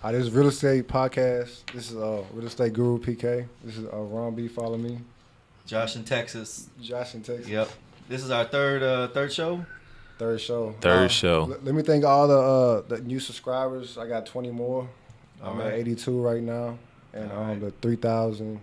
This is Real Estate Podcast. This is Real Estate Guru PK. This is Ron B. Follow me. Josh in Texas. Josh in Texas. Yep. This is our third show. Third show. Let me thank all the new subscribers. I got 20 more. I'm at 82 right now, and the 3,000.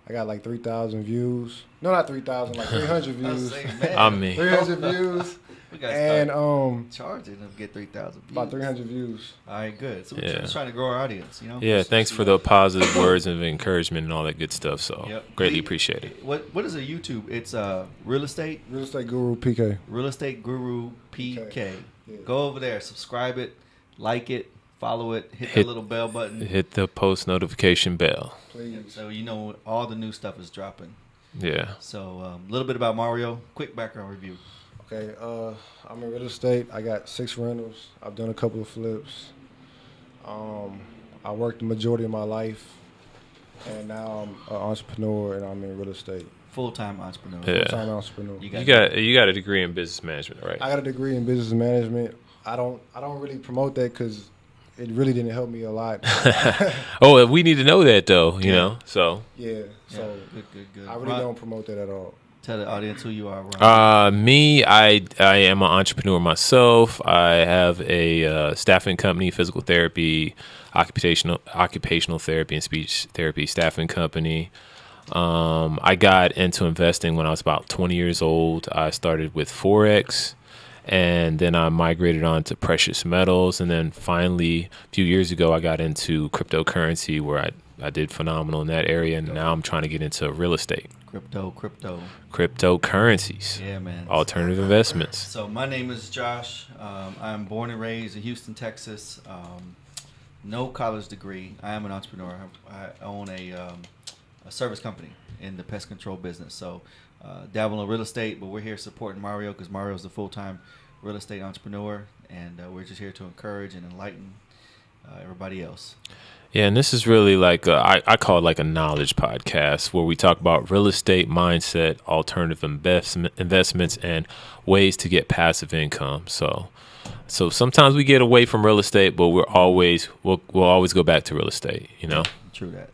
I got like 3,000 views. No, not 3,000, like 300 views. 300 views. We gotta start charging them to get 3,000 views. About 300 views. All right, good. So we're just trying to grow our audience, you know? Yeah, thanks for the positive words of encouragement and all that good stuff. So greatly appreciate it. What is a YouTube? It's Real Estate Guru PK. Real Estate Guru PK. Yeah. Go over there, subscribe it, like it, follow it, hit the little bell button. Hit the post notification bell. Please. So you know all the new stuff is dropping. Yeah. So a little bit about Mario. Quick background review. Okay, I'm in real estate. I got 6 rentals. I've done a couple of flips. I worked the majority of my life, and now I'm an entrepreneur and I'm in real estate. Full-time entrepreneur. Yeah. Full-time entrepreneur. You got a degree in business management, right? I got a degree in business management. I don't really promote that because it really didn't help me a lot. Oh, we need to know that though, you know. So good. I really don't promote that at all. Tell the audience who you are, Ron. Me, I am an entrepreneur myself. I have a staffing company, physical therapy, occupational therapy, and speech therapy staffing company. I got into investing when I was about 20 years old. I started with Forex, and then I migrated on to precious metals. And then finally, a few years ago, I got into cryptocurrency, where I did phenomenal in that area. And now I'm trying to get into real estate. Cryptocurrencies. Yeah, man. Alternative investments. So my name is Josh. I'm born and raised in Houston, Texas. No college degree. I am an entrepreneur. I own a service company in the pest control business. So dabble in real estate, but we're here supporting Mario because Mario's the full-time real estate entrepreneur, and we're just here to encourage and enlighten everybody else. Yeah, and this is really like I call it like a knowledge podcast where we talk about real estate mindset, alternative investments, and ways to get passive income. So sometimes we get away from real estate, but we'll always go back to real estate. You know. True that.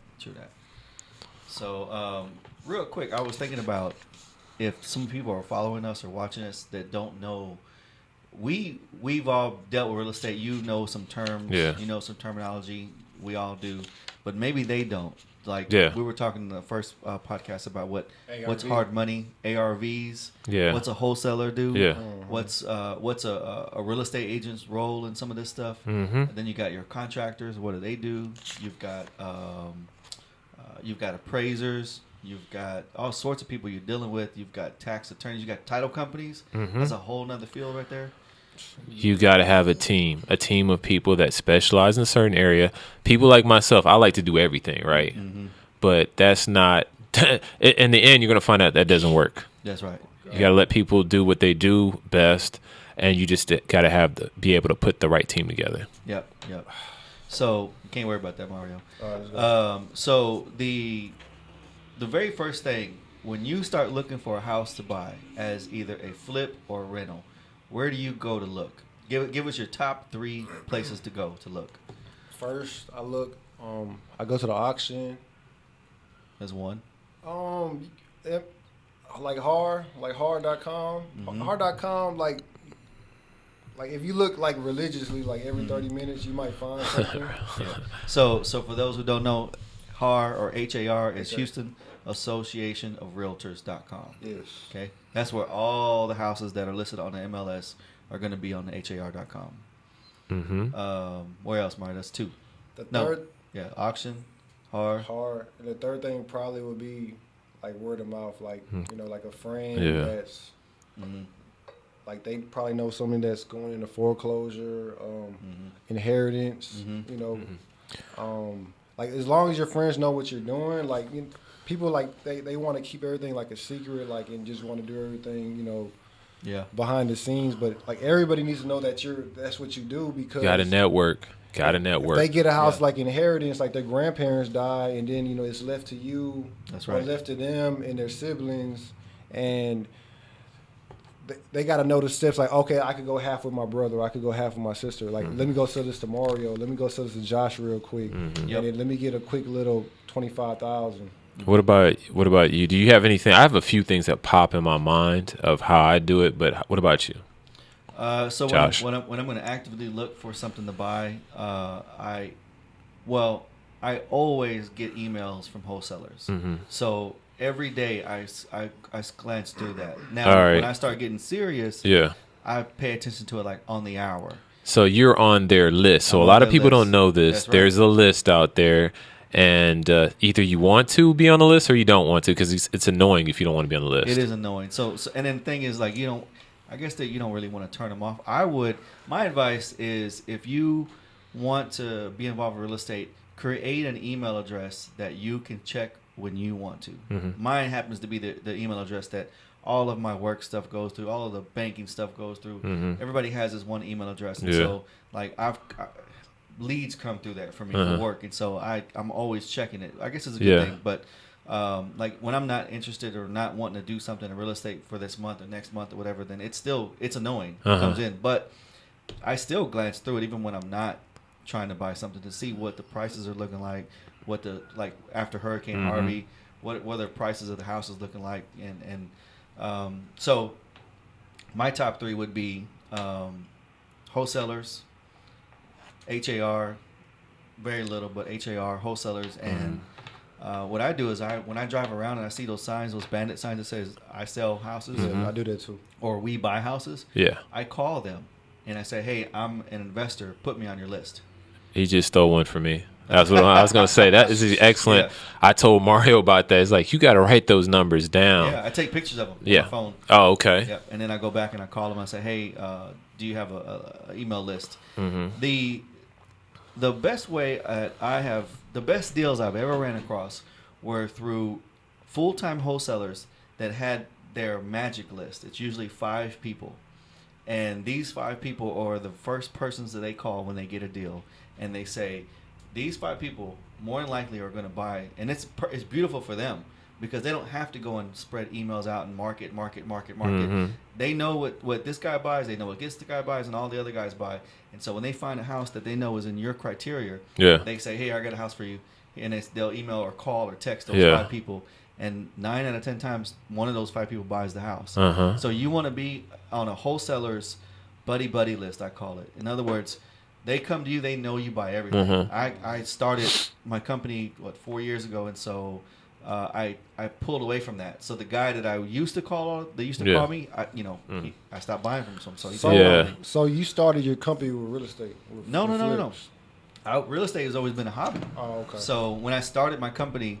So real quick, I was thinking about if some people are following us or watching us that don't know. We've all dealt with real estate. You know some terms. Yeah. You know some terminology. We all do, but maybe they don't. Like we were talking in the first podcast about what's hard money, ARVs. Yeah. What's a wholesaler do? Yeah. What's a real estate agent's role in some of this stuff? Mm-hmm. And then you got your contractors. What do they do? You've got appraisers. You've got all sorts of people you're dealing with. You've got tax attorneys. You got title companies. Mm-hmm. That's a whole nother field right there. You got to have a team of people that specialize in a certain area. People like myself, I like to do everything, right? Mm-hmm. But that's not, in the end, you're going to find out that doesn't work. That's right. You got to let people do what they do best, and you just got to be able to put the right team together. Yep. So, you can't worry about that, Mario. So, the very first thing, when you start looking for a house to buy as either a flip or a rental, where do you go to look? Give us your top 3 places to go to look. First, I look. I go to the auction. That's one. Like hard.com. Mm-hmm. Hard.com, like if you look like religiously, like every 30 minutes, you might find something. So for those who don't know, HAR or HAR is Houston Association of Realtors.com. Yes. Okay. That's where all the houses that are listed on the MLS are going to be on the HAR.com. Mm-hmm. Where else, Mario? That's 2. Auction, HAR. And the third thing probably would be like word of mouth, like like a friend that's like they probably know something that's going into foreclosure, inheritance. Like as long as your friends know what you're doing, like people like they want to keep everything like a secret, like and just want to do everything behind the scenes. But like everybody needs to know that that's what you do because got a network. If they get a house like inheritance, like their grandparents die, and then it's left to you. That's right. Or left to them and their siblings, and they got to know the steps. Like, okay, I could go half with my brother. Or I could go half with my sister. Like, let me go sell this to Mario. Let me go sell this to Josh real quick. And then let me get a quick little 25,000. What about you? Do you have anything? I have a few things that pop in my mind of how I do it, but what about you? So Josh? when I'm going to actively look for something to buy, I always get emails from wholesalers. So every day I glance through that. Now, when I start getting serious, I pay attention to it like on the hour. So you're on their list. So a lot of people don't know this. Right. There's a list out there. And either you want to be on the list or you don't want to, because it's annoying if you don't want to be on the list. It is annoying. So and then the thing is, like, I guess that you don't really want to turn them off. My advice is, if you want to be involved in real estate, create an email address that you can check when you want to. Mine happens to be the email address that all of my work stuff goes through, all of the banking stuff goes through. Everybody has this one email address. And so, like, leads come through that for me for work, and so I'm always checking it. I guess it's a good thing, but like when I'm not interested or not wanting to do something in real estate for this month or next month or whatever, then it's annoying. It comes in, but I still glance through it even when I'm not trying to buy something, to see what the prices are looking like, after Hurricane Harvey, what the prices of the houses looking like, and so my top 3 would be wholesalers, HAR, very little, but HAR, wholesalers, and what I do is when I drive around and I see those signs, those bandit signs that says I sell houses, I do that too, or we buy houses. I call them and I say, hey, I'm an investor, put me on your list. He just stole one from me. That's what I was going to say. That is excellent. I told Mario about that. It's like, you got to write those numbers down. I take pictures of them on my phone. Oh, okay. And then I go back and I call them and I say, hey, do you have a email list? The best way the best deals I've ever ran across were through full-time wholesalers that had their magic list. It's usually 5 people. And these 5 people are the first persons that they call when they get a deal. And they say, these 5 people more than likely are going to buy. And it's beautiful for them, because they don't have to go and spread emails out and market. They know what this guy buys. They know what this guy buys and all the other guys buy. And so when they find a house that they know is in your criteria, they say, hey, I got a house for you. And they'll email or call or text those 5 people. And 9 out of 10 times, one of those 5 people buys the house. So you want to be on a wholesaler's buddy list, I call it. In other words, they come to you, they know you buy everything. I started my company 4 years ago, and so I pulled away from that. So the guy that I used to call, call me, I stopped buying from him. So you started your company with real estate? No. Real estate has always been a hobby. Oh, okay. So when I started my company,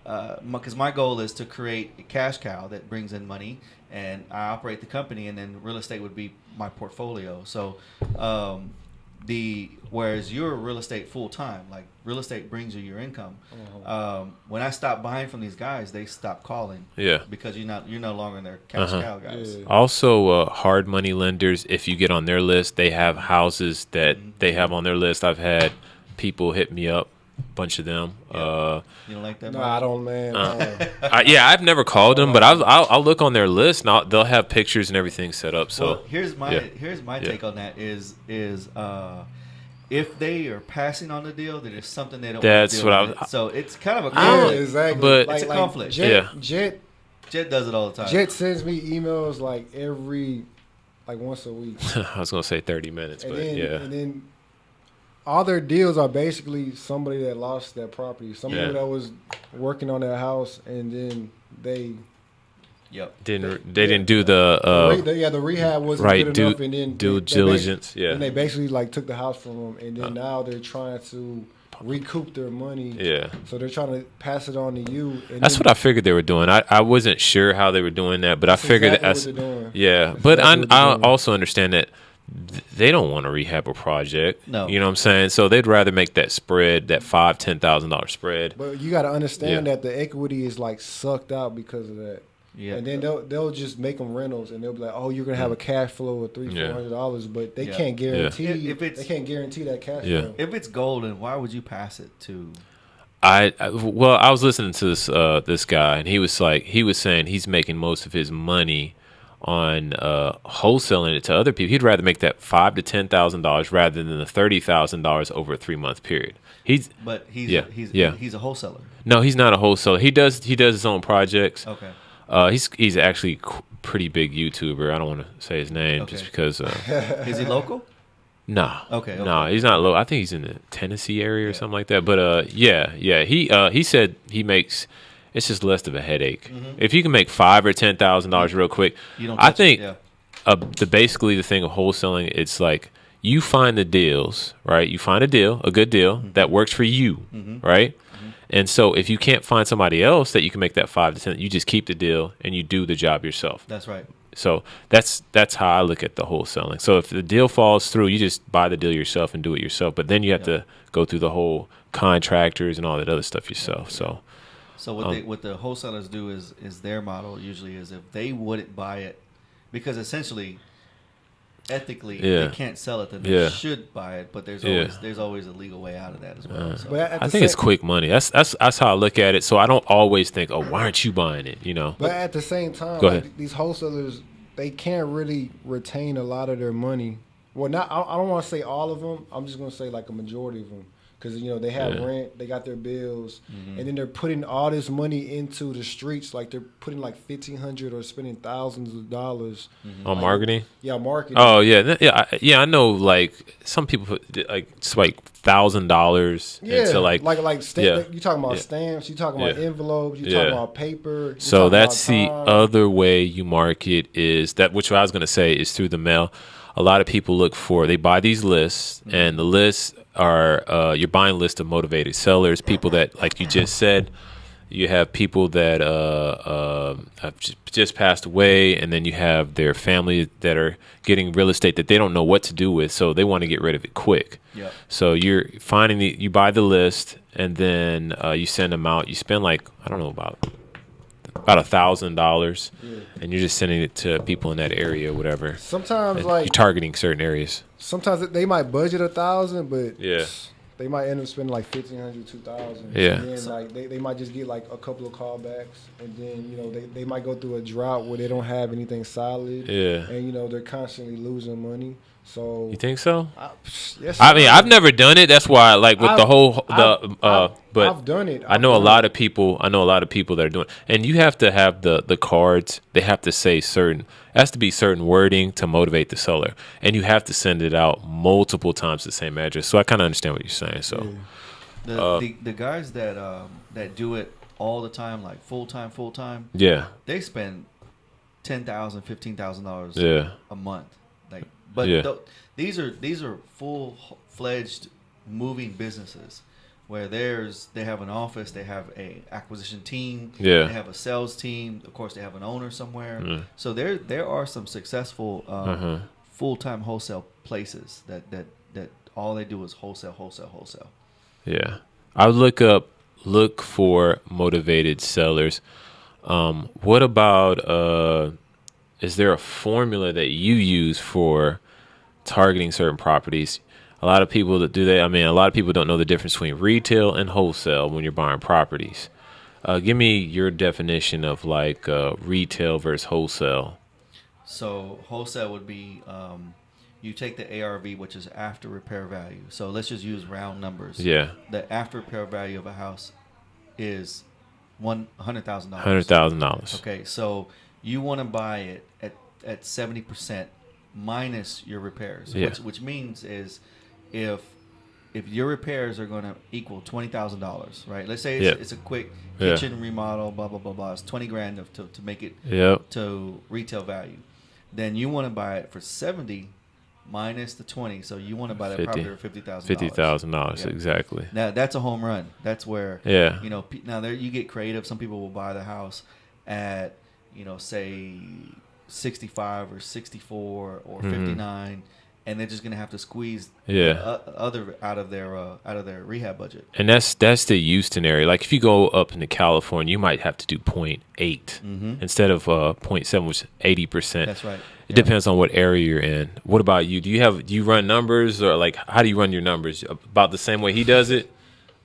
because my goal is to create a cash cow that brings in money, and I operate the company, and then real estate would be my portfolio. So whereas you're real estate full time, like real estate brings you your income. When I stopped buying from these guys, they stopped calling. Because you're no longer their cash cow guys. Also, hard money lenders, if you get on their list, they have houses that they have on their list. I've had people hit me up, a bunch of them. You don't like that? No, I don't, man. I've never called them, but I'll look on their list, and they'll have pictures and everything set up. So here's my take on that is if they are passing on the deal, then there's something they don't want to do. So it's kind of a conflict. Exactly. But it's a conflict. Jet does it all the time. Jet sends me emails once a week. I was gonna say 30 minutes, and then all their deals are basically somebody that lost their property, somebody that was working on their house, and then they didn't do the rehab wasn't good enough, and then due diligence. And they basically took the house from them, and then now they're trying to recoup their money. So they're trying to pass it on to you. And that's what I figured they were doing. I wasn't sure how they were doing that, but I figured exactly what they're doing. Yeah, but I also understand that they don't want to rehab a project. No. You know what I'm saying? So they'd rather make that spread, that $5,000-$10,000 spread. But you got to understand that the equity is sucked out because of that. And then they'll just make them rentals, and they'll be like, "Oh, you're gonna have a cash flow of $300-$400," but they can't guarantee they can't guarantee that cash flow. If it's golden, why would you pass it to? I was listening to this guy, and he was saying he's making most of his money wholesaling it to other people. He'd rather make that $5,000 to $10,000 rather than the $30,000 over a 3-month period. He's a wholesaler. No, he's not a wholesaler. He does his own projects. Okay. He's actually pretty big YouTuber. I don't want to say his name just because. Is he local? Nah. Okay. Nah, he's not low. I think he's in the Tennessee area or something like that. But he said he makes. It's just less of a headache. If you can make $5,000 or $10,000 real quick, I think basically the thing of wholesaling, it's like you find the deals, right? You find a good deal that works for you, right? And so if you can't find somebody else that you can make that 5 to 10, you just keep the deal and you do the job yourself. That's right. So that's how I look at the wholesaling. So if the deal falls through, you just buy the deal yourself and do it yourself. But then you have to go through the whole contractors and all that other stuff yourself. So what the wholesalers do is their model usually is if they wouldn't buy it, because essentially ethically they can't sell it, then they should buy it. But there's always a legal way out of that as well. So. But I think it's quick money. That's how I look at it. So I don't always think, oh, why aren't you buying it? You know. But at the same time, these wholesalers, they can't really retain a lot of their money. Well, I don't want to say all of them. I'm just going to say like a majority of them. Because, they have rent, they got their bills, and then they're putting all this money into the streets. Like, they're putting like $1,500 or spending thousands of dollars. On marketing? Yeah, marketing. Oh, yeah. I know, like, some people put, like, it's like $1,000 into, like... You talking about stamps, you talking about envelopes, you talking about paper. So that's the other way you market is that, which I was going to say is through the mail. A lot of people they buy these lists, and the lists are you're buying a list of motivated sellers, people that, like you just said, you have people that have just passed away, and then you have their family that are getting real estate that they don't know what to do with, so they want to get rid of it quick. Yep. So you're finding you buy the list, and then you send them out. You spend like, I don't know, about $1,000, and you're just sending it to people in that area, or whatever. Sometimes, and you're targeting certain areas. Sometimes they might budget $1,000, but they might end up spending like $1,500, $2,000. Yeah. And then like they might just get like a couple of callbacks, and then they might go through a drought where they don't have anything solid. Yeah. And they're constantly losing money. So you think so? Yes. I mean, I've never done it. That's why, like, with but I've done it. I know a lot of people that are doing it. And you have to have the cards. They have to say certain. It has to be certain wording to motivate the seller, and you have to send it out multiple times to the same address. So I kind of understand what you're saying. So the guys that do it all the time, like full time, they spend $10,000, $15,000 a month. Like, but these are full-fledged moving businesses where they have an office, they have a acquisition team, they have a sales team, of course they have an owner somewhere. So there are some successful full-time wholesale places that all they do is wholesale. Yeah, I would look for motivated sellers. What about is there a formula that you use for targeting certain properties? A lot of people that do that. I mean, a lot of people don't know the difference between retail and wholesale when you're buying properties. Give me your definition of like retail versus wholesale. So wholesale would be you take the ARV, which is after repair value. So let's just use round numbers. Yeah. The after repair value of a house is $100,000. $100,000. Okay, so you want to buy it at 70% minus your repairs, which means is if your repairs are going to equal $20,000, right? Let's say it's a quick kitchen remodel, blah blah blah blah. It's $20,000 to make it to retail value. Then you want to buy it for 70 minus the 20, so you want to buy that property for $50,000. $50,000, exactly. Now that's a home run. That's where now there you get creative. Some people will buy the house at say 65 or 64 or 59, and they're just gonna have to squeeze other out of their rehab budget. And that's the Houston area. Like if you go up into California, you might have to do 0.8 instead of 0.7, which is 80%. That's right. It depends on what area you're in. What about you? Do you run numbers, or like how do you run your numbers? About the same way he does it,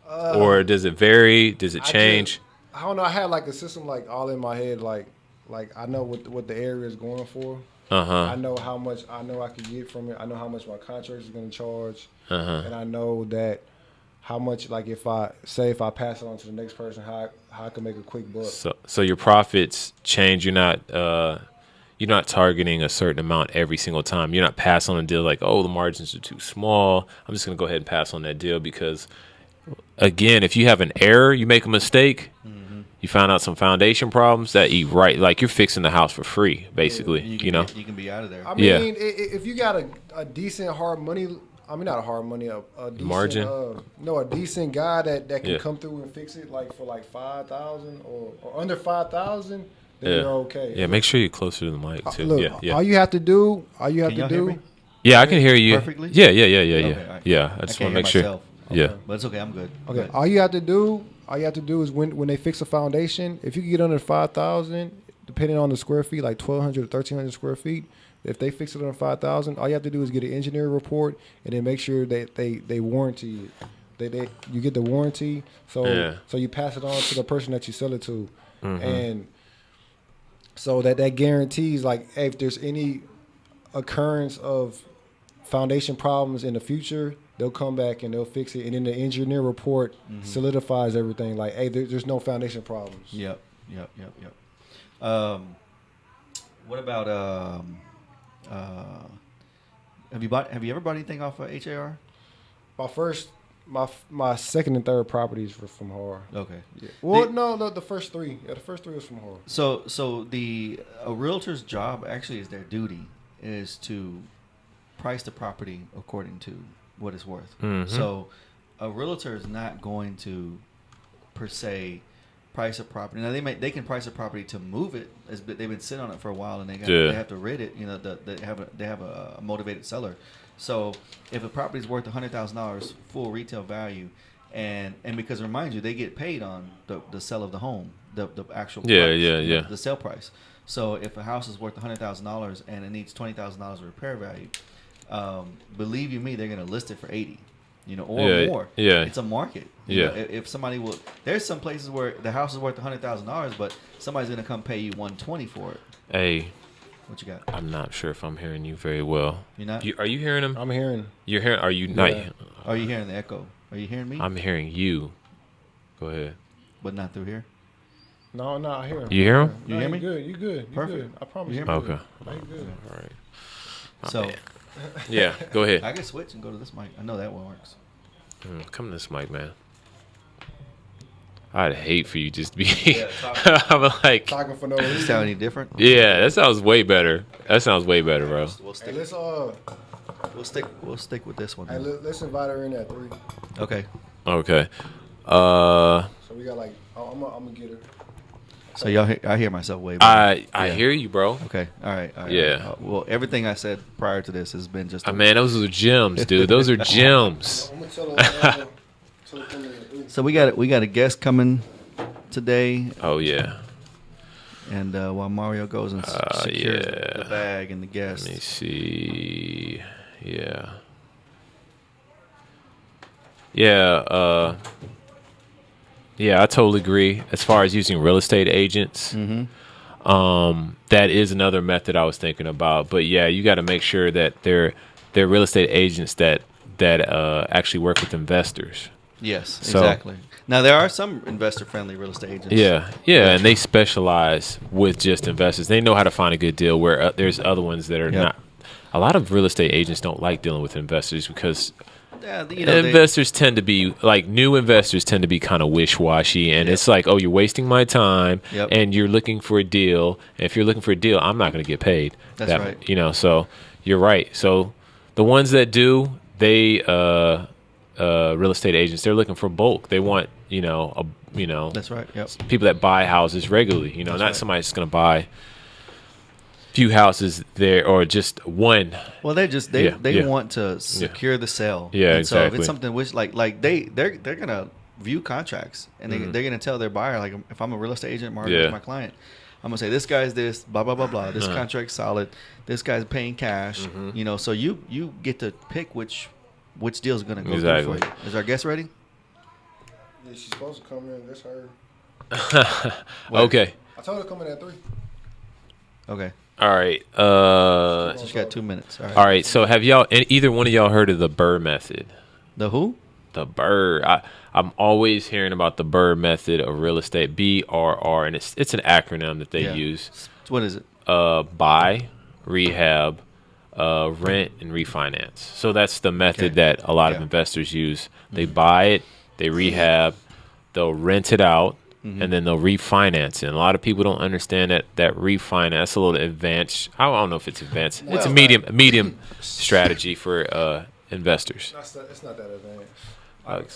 or does it vary? Does it change? I don't know. I had like a system like all in my head, like like I know what the area is going for. I know how much I could get from it. I know how much my contractor is going to charge, and I know that how much, like if I pass it on to the next person, how I can make a quick buck. So your profits change. You're not targeting a certain amount every single time. You're not passing on a deal like, oh, the margins are too small, I'm just going to go ahead and pass on that deal. Because again, if you have an error, you make a mistake, you found out some foundation problems that eat right, like you're fixing the house for free, basically. You know, you can be out of there. I mean, if you got a decent hard money, I mean not a hard money, a decent margin. A decent guy that can come through and fix it like for like 5,000 or under 5,000, then you're okay. Yeah, make sure you're closer to the mic too. Look, all you have to do, hear me? Yeah, I can hear you perfectly. Yeah. Okay, right. Yeah, I just want to make sure. Myself. Yeah, but it's okay. I'm good. Okay, all you have to do is when they fix a foundation, if you can get under 5,000, depending on the square feet, like 1,200 to 1,300 square feet, if they fix it under 5,000, all you have to do is get an engineer report and then make sure that they warranty it. You get the warranty, so you pass it on to the person that you sell it to, and so that guarantees, like, hey, if there's any occurrence of foundation problems in the future, they'll come back and they'll fix it, and then the engineer report solidifies everything. Like, hey, there's no foundation problems. Yep. What about have you ever bought anything off of HAR? My second and third properties were from HAR. Okay. Yeah. Well, no, the first three. Yeah, the first three was from HAR. So a realtor's job actually is their duty is to price the property according to what it's worth. So a realtor is not going to per se price a property. Now they can price a property to move it. They've been sitting on it for a while and they have to rid it. You know, they have a motivated seller. So if a property is worth $100,000 full retail value, and because remind you, they get paid on the sale of the home, the actual price, the sale price. So if a house is worth $100,000 and it needs $20,000 of repair value, believe you me, they're going to list it for 80, or more. Yeah, it's a market. You know, if somebody there's some places where the house is worth $100,000, but somebody's going to come pay you $120 for it. Hey, what you got? I'm not sure if I'm hearing you very well. You're not? Are you hearing him? I'm hearing. You're hearing? Are you not? Are you hearing the echo? Are you hearing me? I'm hearing you. Go ahead. But not through here. No, I hear him. You hear him? You hear me? You good. Perfect. Good. I promise you. Okay. You good. All right. So, yeah, go ahead. I can switch and go to this mic. I know that one works. Come to this mic, man. I'd hate for you just to be. I'm like talking for no reason. Sound any different? Yeah, that sounds way better. bro. We'll stick. Hey, We'll stick with this one. Hey, let's invite her in at 3. Okay. So we got like, I'm gonna get her. So I hear myself way better. I hear you, bro. Okay. All right. Yeah. Well, everything I said prior to this has been just. Man, those are gems, dude. Those are gems. I'm gonna tell her. So we got a guest coming today. Oh yeah. And while Mario goes and secures the bag and the guest. Let me see. Yeah. Yeah. Yeah, I totally agree. As far as using real estate agents, that is another method I was thinking about. But yeah, you got to make sure that they're real estate agents that actually work with investors. Yes, exactly. Now, there are some investor-friendly real estate agents. Yeah, and they specialize with just investors. They know how to find a good deal where there's other ones that are not. A lot of real estate agents don't like dealing with investors because investors tend to be, like, new investors tend to be kind of wish-washy. And it's like, oh, you're wasting my time, and you're looking for a deal. And if you're looking for a deal, I'm not going to get paid. That's right. So you're right. So the ones that do, they real estate agents, they're looking for bulk. They want, that's right. Yep. People that buy houses regularly, not somebody that's going to buy a few houses there or just one. Well, they want to secure the sale. Yeah, and exactly. So if it's something which they're going to view contracts and they're going to tell their buyer, like, if I'm a real estate agent, Margaret's my client, I'm going to say, this guy's this, blah, blah, blah, blah. This contract's solid. This guy's paying cash. So you get to pick which deal is going to go through for you. Is our guest ready? Yeah, she's supposed to come in. That's her. Okay. I told her to come in at 3. Okay. All right. Just got 2 minutes. All right. So have y'all, either one of y'all heard of the Burr method? The who? The Burr. I'm always hearing about the Burr method of real estate, BRR, and it's an acronym that they use. What is it? Buy, rehab, rent, and refinance. So that's the method that a lot of investors use. They buy it, they rehab, they'll rent it out, and then they'll refinance it. And a lot of people don't understand that refinance, a little advanced. I don't know if it's advanced. It's a medium strategy for investors. It's not that advanced.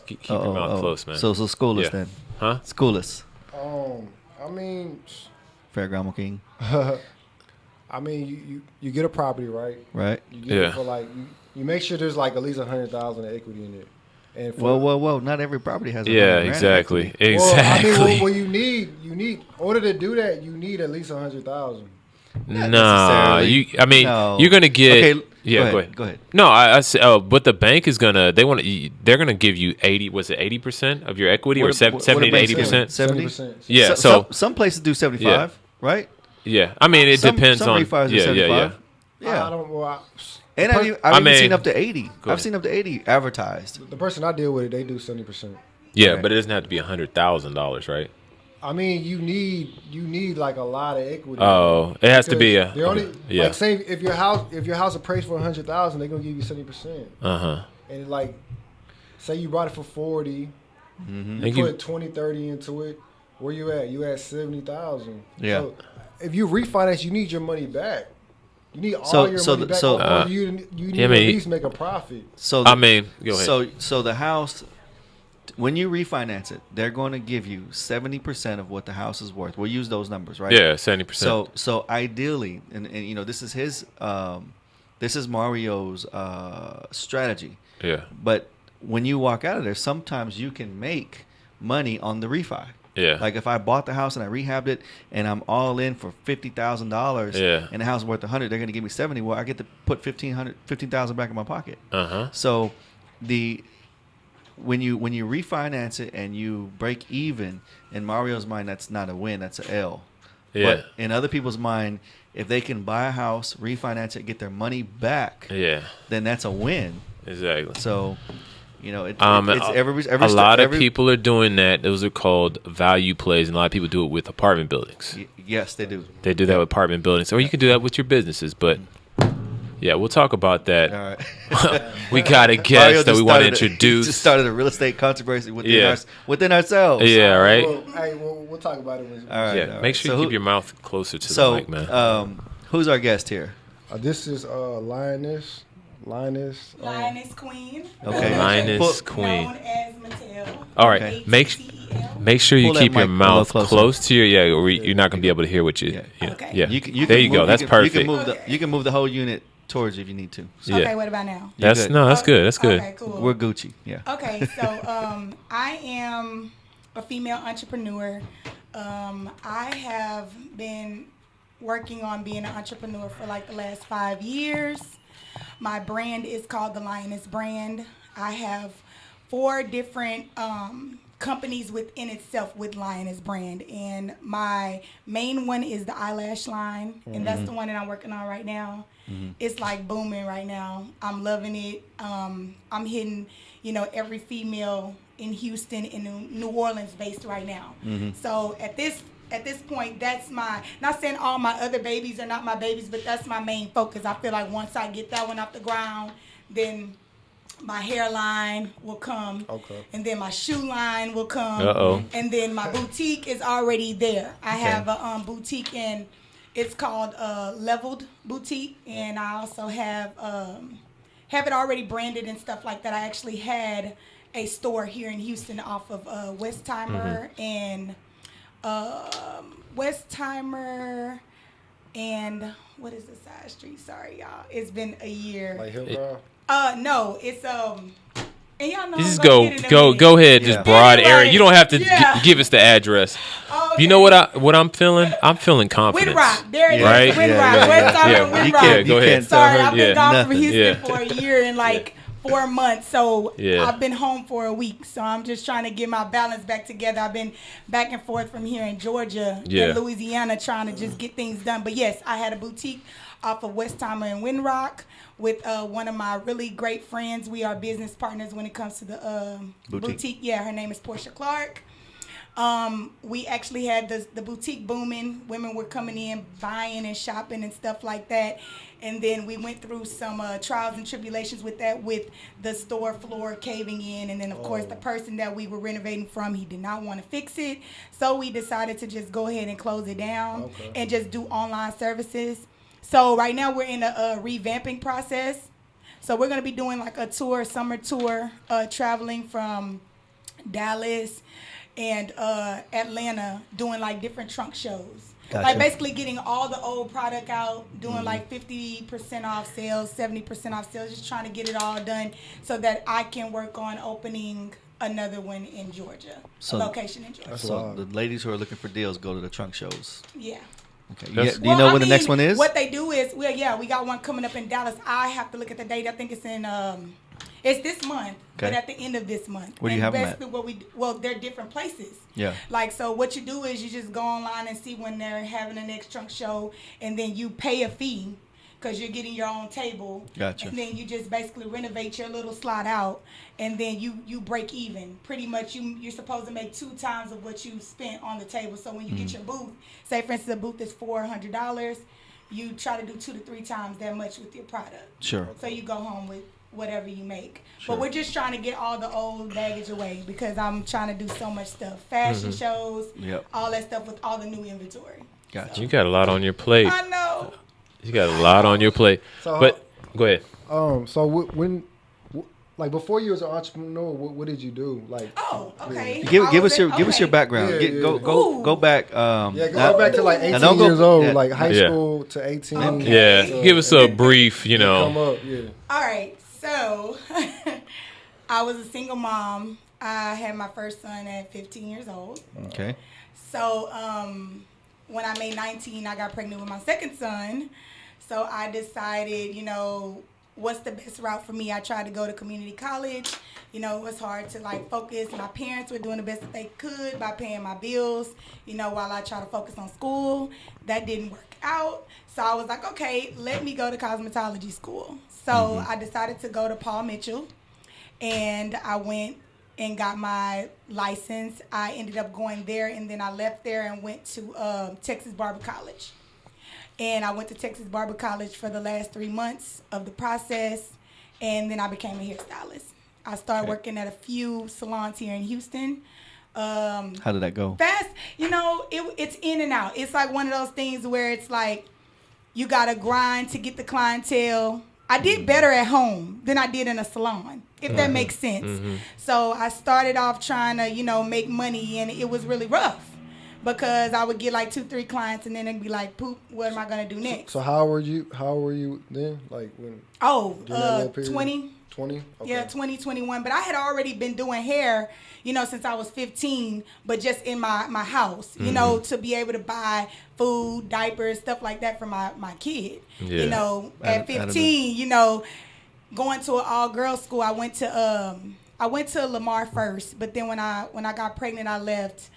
Keep your mouth close, man. So school us then. Huh? School us. I mean, Fairground King. I mean, you get a property, right? Right. You get it for like you make sure there's like at least 100,000 equity in it. And whoa! Not every property has. Exactly. Well, I mean, well, you need in order to do that, you need at least 100,000. Nah, you're gonna get. Okay, go ahead. No, I said, but the bank is gonna. They're gonna give you 80. Was it 80% of your equity, or 70 to 80%? 70%. Yeah. So some places do 75, right? Yeah. I mean, it depends some on. Refis do 75. Yeah. I don't. Well, I've even seen up to 80. I've seen up to 80 advertised. The person I deal with, they do 70%. Yeah, but it doesn't have to be $100,000, right? I mean, you need like a lot of equity. Oh, it has to be like say if your house appraised for 100,000, they're gonna give you 70%. And like, say you bought it for 40, you put 20, 30 into it. Where you at? You at 70,000. Yeah. So if you refinance, you need your money back. You need all your money back. Or you need to at least make a profit. So go ahead. So the house, when you refinance it, they're going to give you 70% of what the house is worth. We'll use those numbers, right? Yeah, 70%. So ideally, and this is his, this is Mario's strategy. Yeah. But when you walk out of there, sometimes you can make money on the refi. Yeah. Like if I bought the house and I rehabbed it and I'm all in for $50,000 and the house is worth $100, they're going to give me $70. Well, I get to put $15,000 back in my pocket. So when you refinance it and you break even, in Mario's mind, that's not a win, that's an L. Yeah. But in other people's mind, if they can buy a house, refinance it, get their money back, then that's a win. Exactly. So, it's a lot of people are doing that. Those are called value plays, and a lot of people do it with apartment buildings. Yes, they do. They do that with apartment buildings, or you can do that with your businesses. But yeah, we'll talk about that. All right. We got a guest that we want to introduce. Just started a real estate controversy within ourselves. Yeah, right. We'll talk about it. All right. Make sure you keep your mouth closer to the mic, man. Who's our guest here? This is Lyoness. Lyoness Queen. Okay. Lyoness Queen. Known as Mattel. All right. Make sure you keep your mouth close to or you're not going to be able to hear what you. Okay. Yeah. There you go. That's perfect. You can move the whole unit towards you if you need to. So. Okay. What about now? That's good. That's good. Okay. Cool. We're Gucci. Yeah. Okay. So I am a female entrepreneur. I have been working on being an entrepreneur for like the last 5 years. My brand is called the Lyoness brand. I have 4 different companies within itself with Lyoness brand. And my main one is the eyelash line. And that's the one that I'm working on right now. It's like booming right now. I'm loving it. I'm hitting, every female in Houston and New Orleans based right now. So at this point, that's not saying all my other babies are not my babies, but that's my main focus. I feel like once I get that one off the ground, then my hairline will come. Okay. And then my shoe line will come. And then my boutique is already there. I have a boutique, and it's called Leveled Boutique. And I also have it already branded and stuff like that. I actually had a store here in Houston off of Westheimer and Westheimer and what is the side street? Sorry, y'all. It's been a year. Like Hillgrove? No, it's and y'all know. Just go ahead. Just broad area. You don't have to give us the address. Okay. You know what I'm feeling? I'm feeling confidence. Windrock. There it is. Right? Windrock. Westheimer, Windrock. Go ahead. Sorry, I've been gone from Houston for a year and 4 months. So Yeah. I've been home for a week. So I'm just trying to get my balance back together. I've been back and forth from here in Georgia and Louisiana trying to just get things done. But yes, I had a boutique off of Westheimer and Windrock with one of my really great friends. We are business partners when it comes to the boutique. Yeah, her name is Portia Clark. We actually had the boutique booming. Women were coming in, buying and shopping and stuff like that. And then we went through some trials and tribulations with that, with the store floor caving in. And then, of course, the person that we were renovating from, he did not want to fix it. So we decided to just go ahead and close it down and just do online services. So right now we're in a revamping process. So we're going to be doing like a tour, summer tour, traveling from Dallas and Atlanta, doing like different trunk shows. Gotcha. Like basically getting all the old product out, doing like 50% off sales, 70% off sales, just trying to get it all done so that I can work on opening another one in Georgia, a location in Georgia. So the ladies who are looking for deals go to the trunk shows. Yeah. Okay. Do you know when the next one is? What they do is, we got one coming up in Dallas. I have to look at the date. I think it's in it's this month, but at the end of this month. Where do you have them at? They're different places. Yeah. Like, so what you do is you just go online and see when they're having the next trunk show, and then you pay a fee because you're getting your own table. Gotcha. And then you just basically renovate your little slot out, and then you break even. Pretty much you're supposed to make 2 times of what you spent on the table. So when you get your booth, say for instance a booth is $400, you try to do 2 to 3 times that much with your product. Sure. So you go home with whatever you make. Sure. But we're just trying to get all the old baggage away because I'm trying to do so much stuff. Fashion shows, all that stuff with all the new inventory. Gotcha. So. You got a lot on your plate. I know. You got a lot on your plate. So, but go ahead. So when, like before you was an entrepreneur, what did you do? Like, okay. Give us your background. Go back. Go back to like 18 years old, like high school to 18. Okay. Yeah, give us a brief, Come up, All right, so I was a single mom. I had my first son at 15 years old. Okay. So when I made 19, I got pregnant with my second son. So I decided, what's the best route for me? I tried to go to community college. It was hard to like focus. My parents were doing the best that they could by paying my bills, while I try to focus on school. That didn't work out. So I was like, okay, let me go to cosmetology school. So I decided to go to Paul Mitchell, and I went and got my license. I ended up going there, and then I left there and went to Texas Barber College. And I went to Texas Barber College for the last 3 months of the process, and then I became a hairstylist. I started working at a few salons here in Houston. How did that go? Fast, it's in and out. It's like one of those things where it's like you got to grind to get the clientele. I did better at home than I did in a salon, if that makes sense. So I started off trying to, make money, and it was really rough. Because I would get like 2-3 clients, and then it'd be like, poop, what am I going to do next? So how were you then? Like when? 20. 20? Okay. Yeah, 20, 21. But I had already been doing hair, since I was 15, but just in my house, to be able to buy food, diapers, stuff like that for my kid. Yeah. At 15, going to an all-girls school, I went to Lamar first, but then when I got pregnant, I left.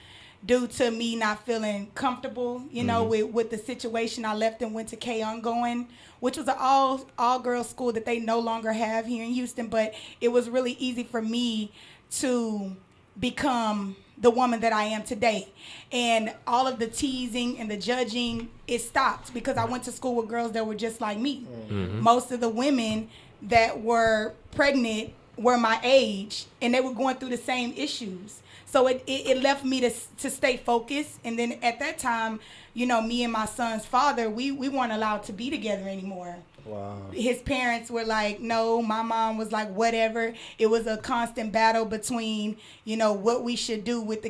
Due to me not feeling comfortable, with the situation, I left and went to K Ongoing, which was an all girls school that they no longer have here in Houston. But it was really easy for me to become the woman that I am today. And all of the teasing and the judging, it stopped because I went to school with girls that were just like me. Most of the women that were pregnant were my age, and they were going through the same issues. So it left me to stay focused. And then at that time, me and my son's father, we weren't allowed to be together anymore. Wow. His parents were like, no. My mom was like, whatever. It was a constant battle between, what we should do with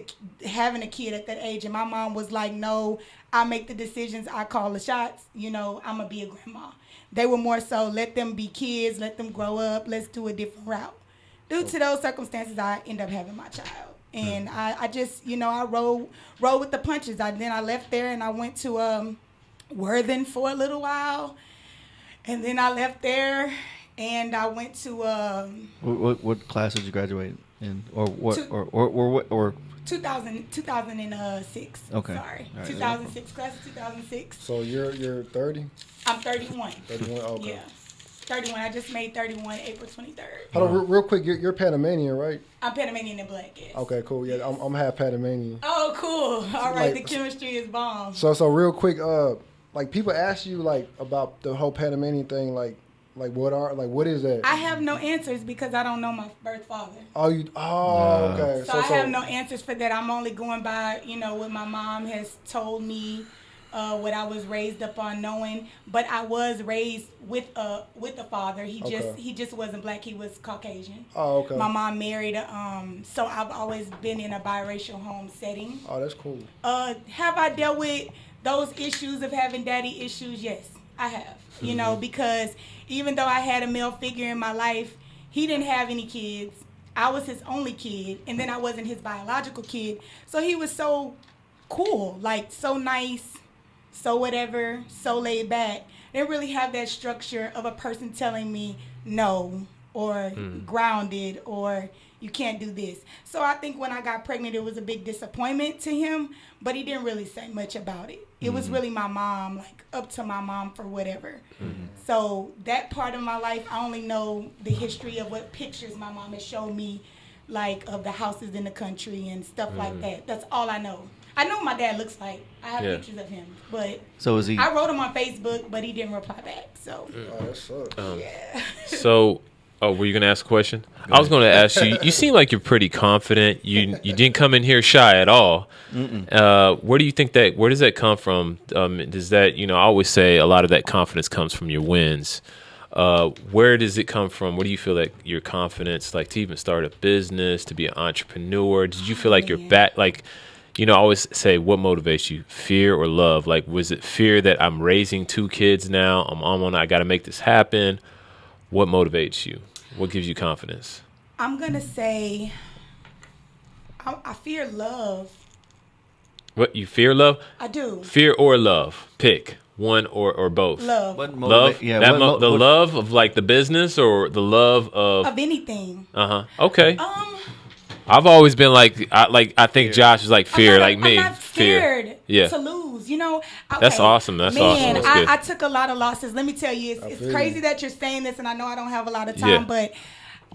having a kid at that age. And my mom was like, no, I make the decisions. I call the shots. I'm going to be a grandma. They were more so, let them be kids. Let them grow up. Let's do a different route. Due to those circumstances, I ended up having my child. And I just, I roll with the punches. Then I left there and I went to Worthing for a little while. And then I left there, and I went to What class did you graduate in, or what, or 2006. Okay. Sorry. All right. 2006, class of 2006. So you're 30? I'm 31. 31, okay. Yeah. 31. I just made 31 April 23rd. Hold on, real quick. You're Panamanian, right? I'm Panamanian and black, yes. Okay, cool. Yeah, I'm half Panamanian. Oh, cool. All right, Like, the chemistry is bomb. So real quick, like people ask you like about the whole Panamanian thing, like what is that? I have no answers because I don't know my birth father. Okay. So I have no answers for that. I'm only going by, what my mom has told me, what I was raised up on knowing. But I was raised with a father. He just wasn't black. He was Caucasian. Oh, okay. My mom married. So I've always been in a biracial home setting. Oh, that's cool. Have I dealt with those issues of having daddy issues? Yes, I have. Because even though I had a male figure in my life, he didn't have any kids. I was his only kid, and then I wasn't his biological kid. So he was so cool, like so nice, so whatever, so laid back. They didn't really have that structure of a person telling me no or grounded or you can't do this. So I think when I got pregnant, it was a big disappointment to him, but he didn't really say much about it. It was really my mom, like up to my mom for whatever. So that part of my life, I only know the history of what pictures my mom has shown me, like of the houses in the country and stuff like that. That's all I know. I know what my dad looks like. I have pictures of him, but so is he? I wrote him on Facebook, but he didn't reply back. So that sucks. yeah. So, were you gonna ask a question? I was gonna ask you. You seem like you're pretty confident. You didn't come in here shy at all. Where do you think that? Where does that come from? Does that I always say a lot of that confidence comes from your wins. Where does it come from? Where do you feel like your confidence, like to even start a business, to be an entrepreneur? Did you feel like you're back? Like, I always say, what motivates you? Fear or love? Like, was it fear that I'm raising 2 kids now? I'm on one. I got to make this happen. What motivates you? What gives you confidence? I'm going to say I fear love. What, you fear love? I do. Fear or love? Pick one or both. Love. Love? Yeah. The love of like the business or the love of anything. Okay. I've always been like I think Josh is like fear, like me. I'm not scared to lose. Okay. That's awesome. That's awesome. That's good. I took a lot of losses. Let me tell you, it's crazy that you're saying this, and I know I don't have a lot of time, but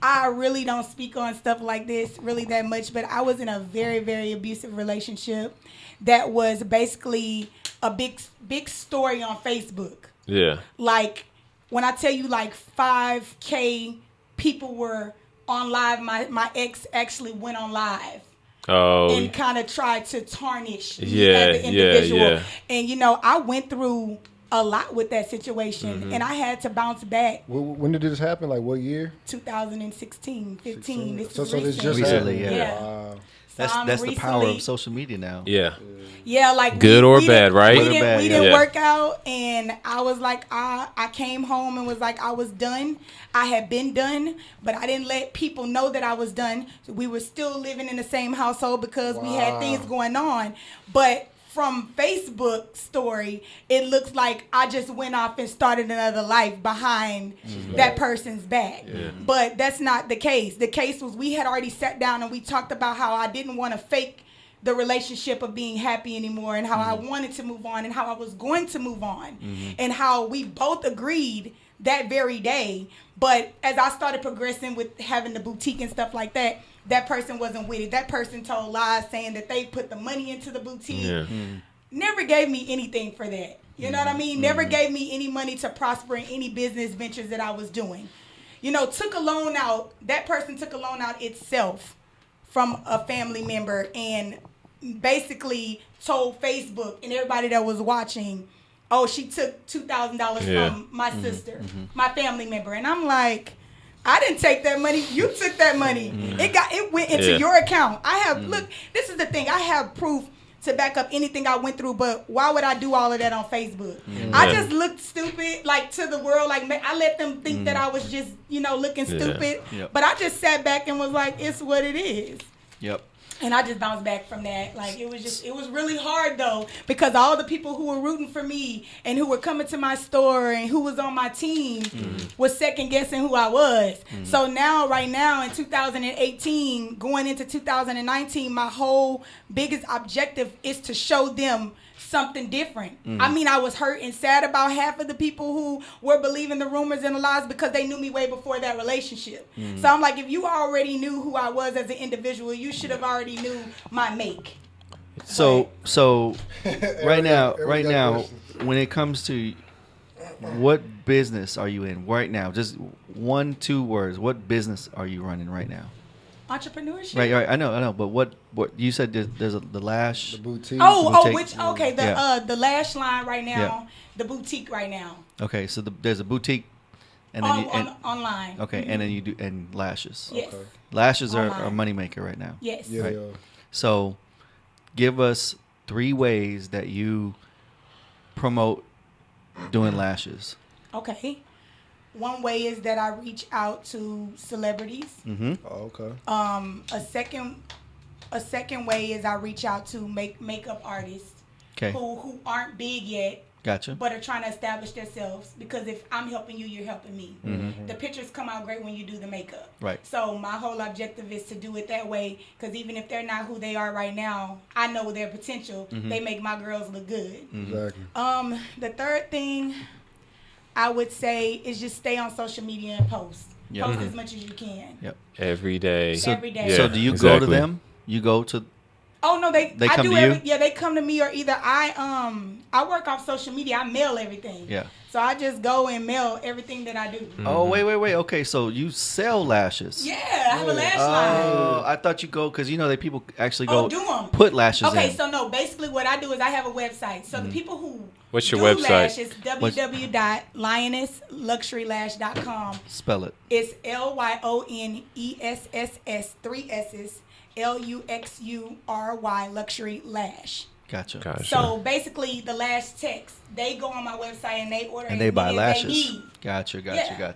I really don't speak on stuff like this really that much. But I was in a very, very abusive relationship that was basically a big story on Facebook. Yeah. Like when I tell you, like 5K people were on live. My ex actually went on live and kind of tried to tarnish me as an individual. And I went through a lot with that situation, and I had to bounce back. When did this happen? Like what year? 2016, 15. This so is this just happened. Yeah. Wow. That's the power of social media now. Yeah, like good or bad, right? We didn't work out, and I was like, I came home and was like, I was done. I had been done, but I didn't let people know that I was done. We were still living in the same household because we had things going on. But from Facebook story, it looks like I just went off and started another life behind that person's back. But that's not the case. The case was we had already sat down and we talked about how I didn't want to fake the relationship of being happy anymore, and how I wanted to move on, and how I was going to move on, and how we both agreed that very day. But as I started progressing with having the boutique and stuff like that, that person wasn't with it. That person told lies saying that they put the money into the boutique. Never gave me anything for that. You know what I mean? Never gave me any money to prosper in any business ventures that I was doing. Took a loan out. That person took a loan out itself from a family member and basically told Facebook and everybody that was watching, oh, she took $2,000 from my sister, my family member. And I'm like, I didn't take that money. You took that money. It went into your account. I have look. This is the thing. I have proof to back up anything I went through. But why would I do all of that on Facebook? I just looked stupid, like to the world. Like I let them think that I was just looking stupid. But I just sat back and was like, it's what it is. Yep. And I just bounced back from that. Like, it was really hard, though, because all the people who were rooting for me and who were coming to my store and who was on my team was second guessing who I was. So right now in 2018, going into 2019, my whole biggest objective is to show them something different. I mean, I was hurt and sad about half of the people who were believing the rumors and the lies because they knew me way before that relationship. So I'm like, if you already knew who I was as an individual, you should have already knew my make. So right now, when it comes to what business are you in right now? Just 1-2 words. What business are you running right now? Entrepreneurship. Right. I know. But what you said? There's the lash. The boutique. The lash line right now. The boutique right now. Okay, so there's a boutique, and then online. Okay, and then you do lashes. Yes. Okay. Lashes are a moneymaker right now. Yes. Yeah. Right? So, give us 3 ways that you promote doing lashes. Okay. One way is that I reach out to celebrities. Mm-hmm. Oh, okay. A second way is I reach out to makeup artists. Okay. Who aren't big yet. Gotcha. But are trying to establish themselves, because if I'm helping you, you're helping me. Mm-hmm. The pictures come out great when you do the makeup. Right. So my whole objective is to do it that way, because even if they're not who they are right now, I know their potential. Mm-hmm. They make my girls look good. Exactly. The third thing I would say is just stay on social media and post. Yep. Post as much as you can. Yep. Every day. Every day. So do you go to them? You go to? Oh no, they come to you? Yeah, they come to me, or either I work off social media. I mail everything. Yeah. So I just go and mail everything that I do. Mm-hmm. Oh wait. Okay, so you sell lashes? Yeah, I have a lash line. Oh, I thought you go because that people actually go do them. Put lashes in. Okay, so no, basically what I do is I have a website. So the people who What's your do website? Lashes, www.lyonessluxurylash.com. Spell it. It's LYONESSS 3 S's LUXURY luxury lash. Gotcha. So basically, the lash techs, they go on my website and they order and they buy lashes. They need. Gotcha.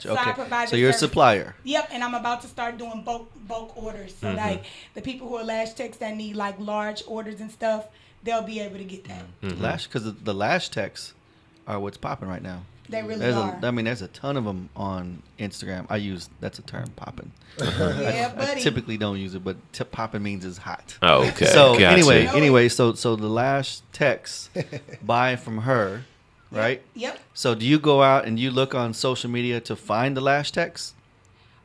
So Okay. So you're a supplier. Yep, and I'm about to start doing bulk orders. So like the people who are lash techs that need like large orders and stuff, they'll be able to get that. Lash, because the lash techs are what's popping right now. They really are. There's a ton of them on Instagram. That's a term, popping. Yeah, buddy. I typically don't use it, but popping means it's hot. Oh, okay. So gotcha. anyway, so the lash techs buy from her, right? Yep. So do you go out and you look on social media to find the lash techs?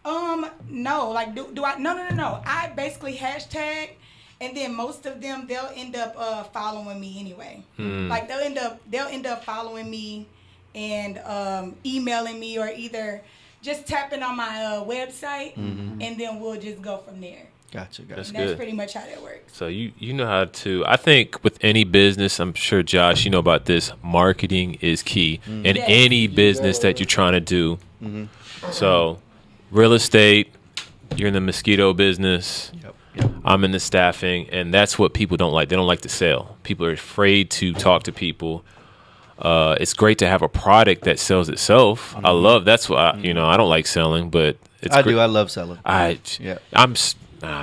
No. Like, do I? No. I basically hashtag. And then most of them, they'll end up following me anyway. Like they'll end up following me and emailing me, or either just tapping on my website, and then we'll just go from there. Gotcha. That's That's good. pretty much how that works. So you know how to. I think with any business, I'm sure Josh, you know about this. Marketing is key in Yes. any business that you're trying to do. So, real estate, you're in the mosquito business. Yep. I'm in the staffing, and that's what people don't like. They don't like to sell. People are afraid to talk to people. It's great to have a product that sells itself. I love. That's why I don't like selling, but it's. I do. I love selling. I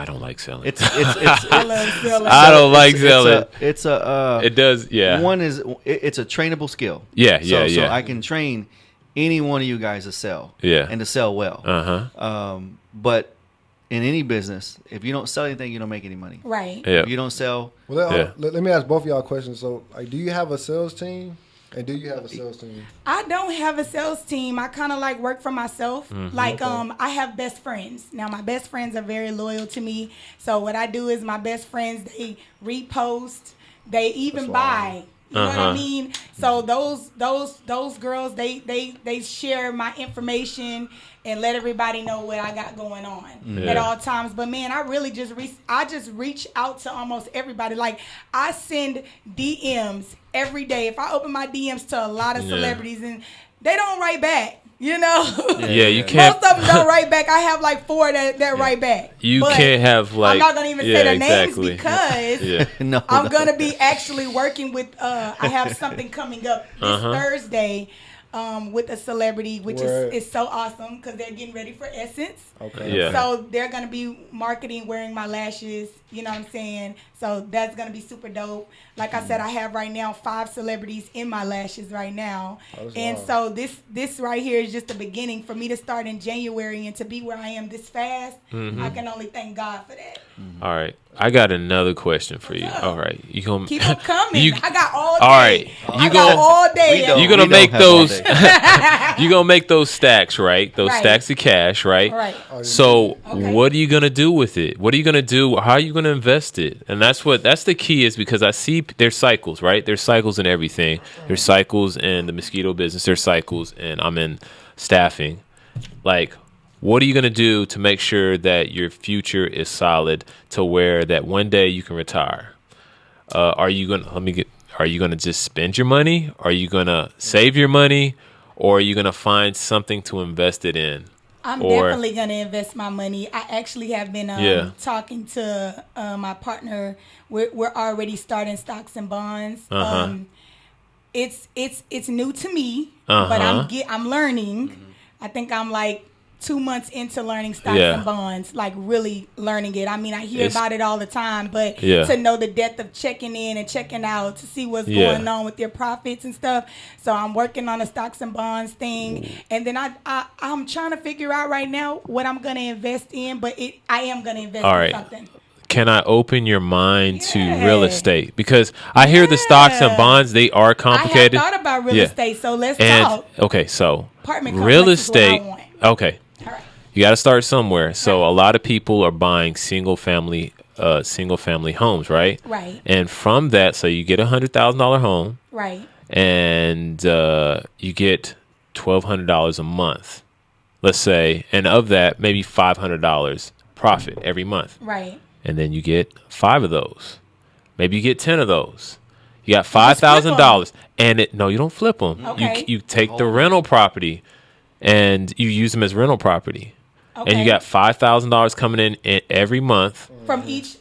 don't like selling. It's I love selling. I don't like selling. It does. Yeah. One is it's a trainable skill. Yeah. So I can train any one of you guys to sell. Yeah. And to sell well. But in any business, if you don't sell anything, you don't make any money. Right. Yeah. If you don't sell. Well, let me ask both of y'all questions. So, do you have a sales team? And do you have a sales team? I don't have a sales team. I kind of like work for myself. Like, I have best friends. Now, my best friends are very loyal to me. So what I do is my best friends, they repost, they even buy. You know what I mean? So those girls, they share my information and let everybody know what I got going on at all times. But man, I really just reach out to almost everybody. Like, I send DMs every day. If I open my DMs to a lot of celebrities and they don't write back, you can't. Most of them don't write back. I have like 4 that write back. You can't have like. I'm not gonna even say their names because I'm gonna be actually working with. I have something coming up this Thursday. with a celebrity, which Word. is so awesome because they're getting ready for Essence. Okay. Yeah. So they're going to be marketing wearing my lashes, you know what I'm saying? So that's going to be super dope. Like I said, I have right now 5 celebrities in my lashes right now. Oh, and wild. so this right here is just the beginning for me to start in January and to be where I am this fast. I can only thank God for that. All right. I got another question for you. What's up? All right. You gonna Keep them coming. You- I got all day. All right. I You got gonna- all day. We don't. You're gonna We make don't have all those. day. You're gonna make those stacks, right? Those Right. stacks of cash, right? Right. So Okay. what are you gonna do with it? What are you gonna do? How are you gonna invest it? And that's the key is because I see there's cycles, right? There's cycles in everything. There's cycles in the mosquito business. There's cycles, and I'm in staffing. Like, what are you gonna do to make sure that your future is solid to where that one day you can retire? Are you gonna just spend your money? Are you gonna save your money? Or are you gonna find something to invest it in? I'm Or- definitely going to invest my money. I actually have been Yeah. talking to my partner. We're already starting stocks and bonds. Uh-huh. It's new to me, but Uh-huh. I'm learning. I think I'm like 2 months into learning stocks Yeah. and bonds, like really learning it. I mean, I hear It's- about it all the time, but Yeah. to know the depth of checking in and checking out to see what's Yeah. going on with your profits and stuff. So I'm working on a stocks and bonds thing, and then I'm trying to figure out right now what I'm gonna invest in, but I am gonna invest All in right. something. Can I open your mind to Yeah. real estate? Because I hear the stocks and Yeah. bonds, they are complicated. I have thought about real Yeah. estate, so let's And talk. okay, so Apartment real complex is what I estate. want. Okay, All right. you got to start somewhere. So a lot of people are buying single family homes, right? Right. And from that, so you get $100,000 home, Right. and you get $1,200 a month, let's say, and of that, maybe $500 profit every month, Right. and then you get 5 of those. Maybe you get 10 of those. You got just flip 'em. $5,000, and no, you don't flip them. Okay. You take the rental property, and you use them as rental property, and Okay. you got $5,000 coming in every month. From each.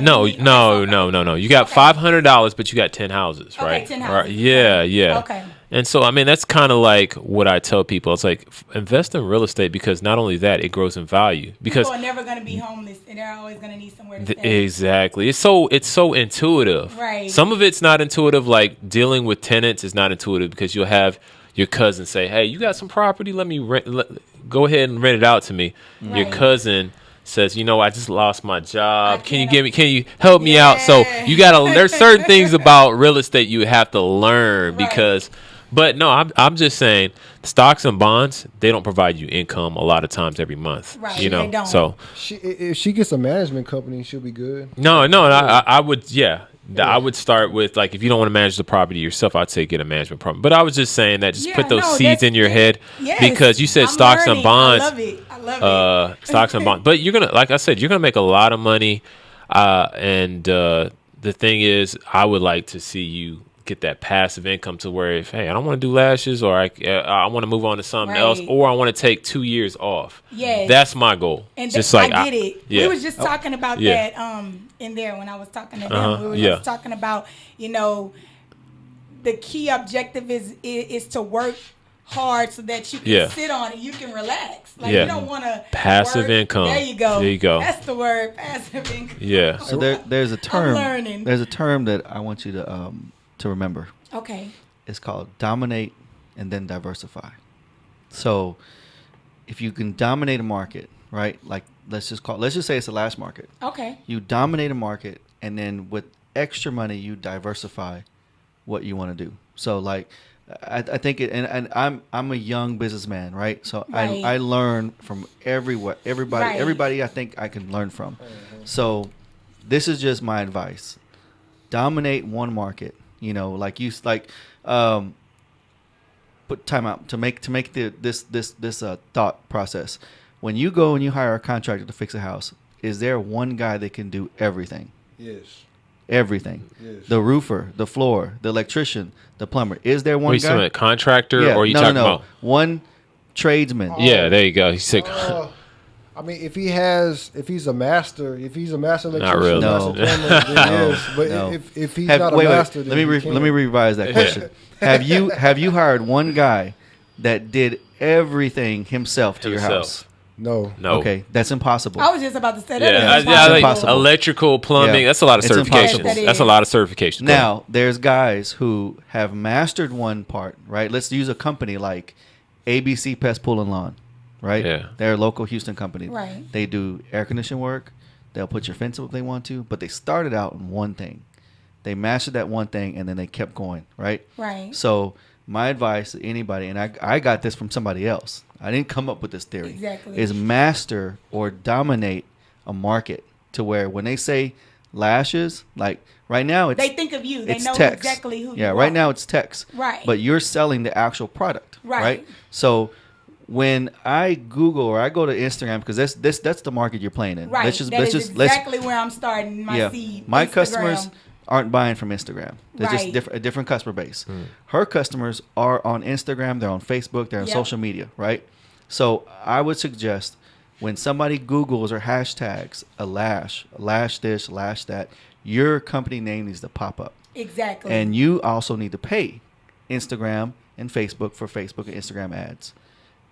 No, unit. no, Okay. no, no, no. You got Okay. $500, but you got 10 houses, Okay, right? 10 Right. houses. Yeah, yeah. Okay. And so, I mean, that's kind of like what I tell people. It's like invest in real estate because not only that, it grows in value. Because People are never going to be homeless, and they're always going to need somewhere to stay. exactly, it's so intuitive. Right. Some of it's not intuitive. Like dealing with tenants is not intuitive because you'll have your cousin say, "Hey, you got some property? Let me go ahead and rent it out to me." Your Right. cousin says, I just lost my job. Can can't- you help me out? So Yeah. you there's certain things about real estate you have to learn Right. because, but no, I'm just saying stocks and bonds, they don't provide you income a lot of times every month. Right, You know, they don't. so If she gets a management company, she'll be good. no, I would, I would start with like if you don't want to manage the property yourself, I'd say get a management property. But I was just saying that just Yeah, put those no, seeds that's in your it. head Yes. because you said I'm stocks and learning. bonds. I love it. I love it. Stocks and bonds. But you're gonna, like I said, you're gonna make a lot of money. And the thing is, I would like to see you get that passive income to where if I don't want to do lashes or I want to move on to something else Right. or I want to take 2 years off. Yes. That's my goal. And just I like get it. Yeah. We was just talking about Yeah. that in there when I was talking to them. Uh-huh. We were Yeah. just talking about, the key objective is to work hard so that you can Yeah. sit on it, you can relax. Like Yeah. you don't want to Passive work. income. There you go. There you go. That's the word, passive income. Yeah. So there's a term. learning. There's a term that I want you to remember. Okay. It's called dominate and then diversify. So if you can dominate a market, right? Like let's just say it's the last market. Okay. You dominate a market and then with extra money you diversify what you want to do. So like I think it and I'm a young businessman, right? So Right. I learn from everybody Right. everybody I think I can learn from. So this is just my advice. Dominate one market, put time out to make this thought process. When you go and you hire a contractor to fix a house, is there one guy that can do everything? Yes. Everything. Yes. The roofer, the floor, the electrician, the plumber. Is there one Are you guy? talking about contractor or are you no, talking no. about? One tradesman. Yeah, there you go. He's sick. I mean, if he's a master electrician, Not really. master plumber, then yes. But if he's not a master, then let me revise that question. Have you hired one guy that did everything himself to your house? No. Okay, that's impossible. I was just about to say that. Yeah, like electrical, plumbing. Yeah. That's a lot of certifications. That's a lot of certifications. Now, there's guys who have mastered one part, right? Let's use a company like ABC Pest Pool and Lawn, right? Yeah. They're a local Houston company. Right. They do air conditioning work. They'll put your fence up if they want to, but they started out in one thing. They mastered that one thing, and then they kept going, right? Right. So my advice to anybody, and I got this from somebody else. I didn't come up with this theory. Exactly. Is master or dominate a market to where when they say lashes, like right now they think of you. They know text. Exactly who you are. Yeah, right now it's text. Right. But you're selling the actual product. Right. So when I Google or I go to Instagram, because that's the market you're playing in. Right. That's exactly where I'm starting my seed. My Instagram. Customers aren't buying from Instagram. They're just a different customer base. Her customers are on Instagram. They're on Facebook. They're on social media, right? So I would suggest when somebody Googles or hashtags a lash this, lash that, your company name needs to pop up. Exactly. And you also need to pay Instagram and Facebook for Facebook and Instagram ads.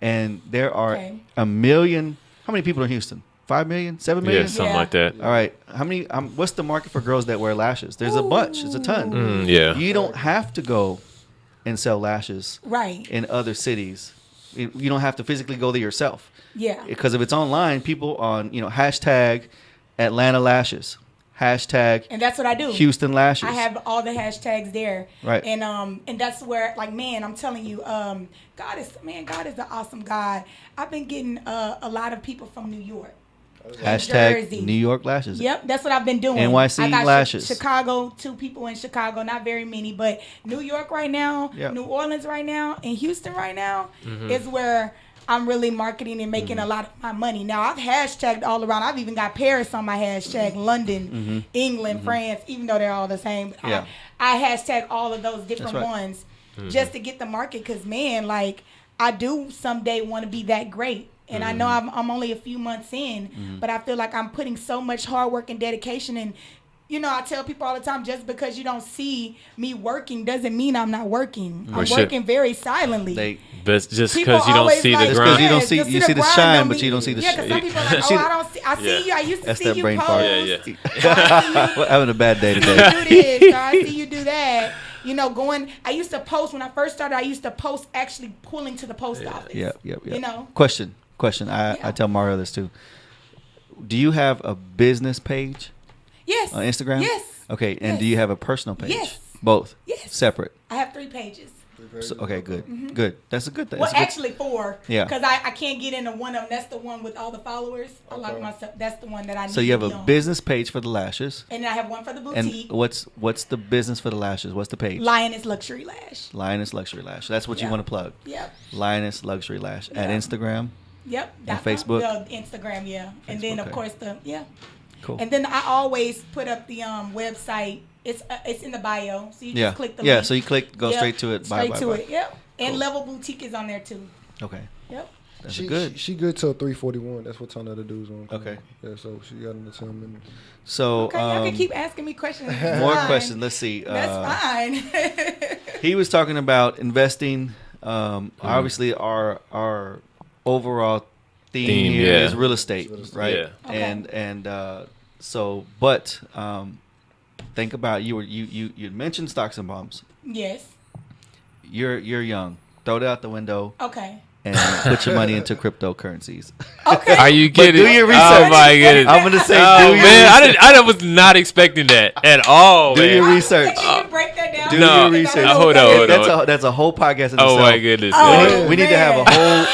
And there are a million. How many people in Houston? 5 million? 7 million? Yeah, something like that. All right. How many? What's the market for girls that wear lashes? There's a bunch. It's a ton. Yeah. You don't have to go and sell lashes in other cities. You don't have to physically go there yourself. Yeah. Because if it's online, people on, hashtag Atlanta lashes, hashtag, and that's what I do. Houston lashes. I have all the hashtags there. Right. And that's where, like, man, I'm telling you, God is the awesome God. I've been getting a lot of people from New York. Hashtag Jersey. New York lashes. Yep, that's what I've been doing. NYC I got lashes. Chicago, 2 people in Chicago, not very many, but New York right now, New Orleans right now, and Houston right now is where I'm really marketing and making a lot of my money. Now, I've hashtagged all around. I've even got Paris on my hashtag, London, England, France, even though they're all the same. But I hashtag all of those different ones just to get the market because, man, like, I do someday want to be that great. And I know I'm only a few months in, but I feel like I'm putting so much hard work and dedication. And, I tell people all the time, just because you don't see me working doesn't mean I'm not working. I'm working very silently. But just because you don't see the grind. You don't see the shine, but you don't see the shine. Yeah, because some people are like, I don't see. I see you. I used to see you brain post. fart. Yeah. We're having a bad day today. You do this, so I see you do that. I used to post when I first started. I used to post actually pulling to the post office. Yeah. Question. I tell Mario this too. Do you have a business page? Yes. On Instagram? Yes. Okay, and do you have a personal page? Yes. Both? Yes. Separate? I have 3 pages. So, okay, good. Good. That's a good thing. Well, actually 4. Yeah. Because I can't get into one of them. That's the one with all the followers. I like myself. That's the one that I need. So you have to be a on. business page for the lashes. And I have one for the boutique. And what's the business for the lashes? What's the page? Lyoness Luxury Lash. Lyoness Luxury Lash. That's what you want to plug. Yep. Lyoness Luxury Lash. At Instagram? Yep. And Facebook? Instagram, yeah. And then, of course, Cool. And then I always put up the website. It's in the bio, so you just click the link. Yeah, so you go straight to it. Straight to it. Yep. And cool. Level Boutique is on there too. Okay. Yep. That's good. She good till 3:41. That's what time the dude's on. Okay. Yeah, so she got in the 10 minutes. So okay, y'all can keep asking me questions. More questions. Let's see. That's fine. He was talking about investing. Obviously, our overall theme here is real estate, right? Yeah. Okay. And so, but think about you mentioned stocks and bonds. Yes. You're young. Throw it out the window. Okay. And put your money into cryptocurrencies. Okay. Are you kidding? Do your research. Oh my goodness. I'm gonna say, do your research. I was not expecting that at all. Do your research. Can you break that down? Do your research. Hold on. That's a whole podcast in itself. Oh my goodness. We need to have a whole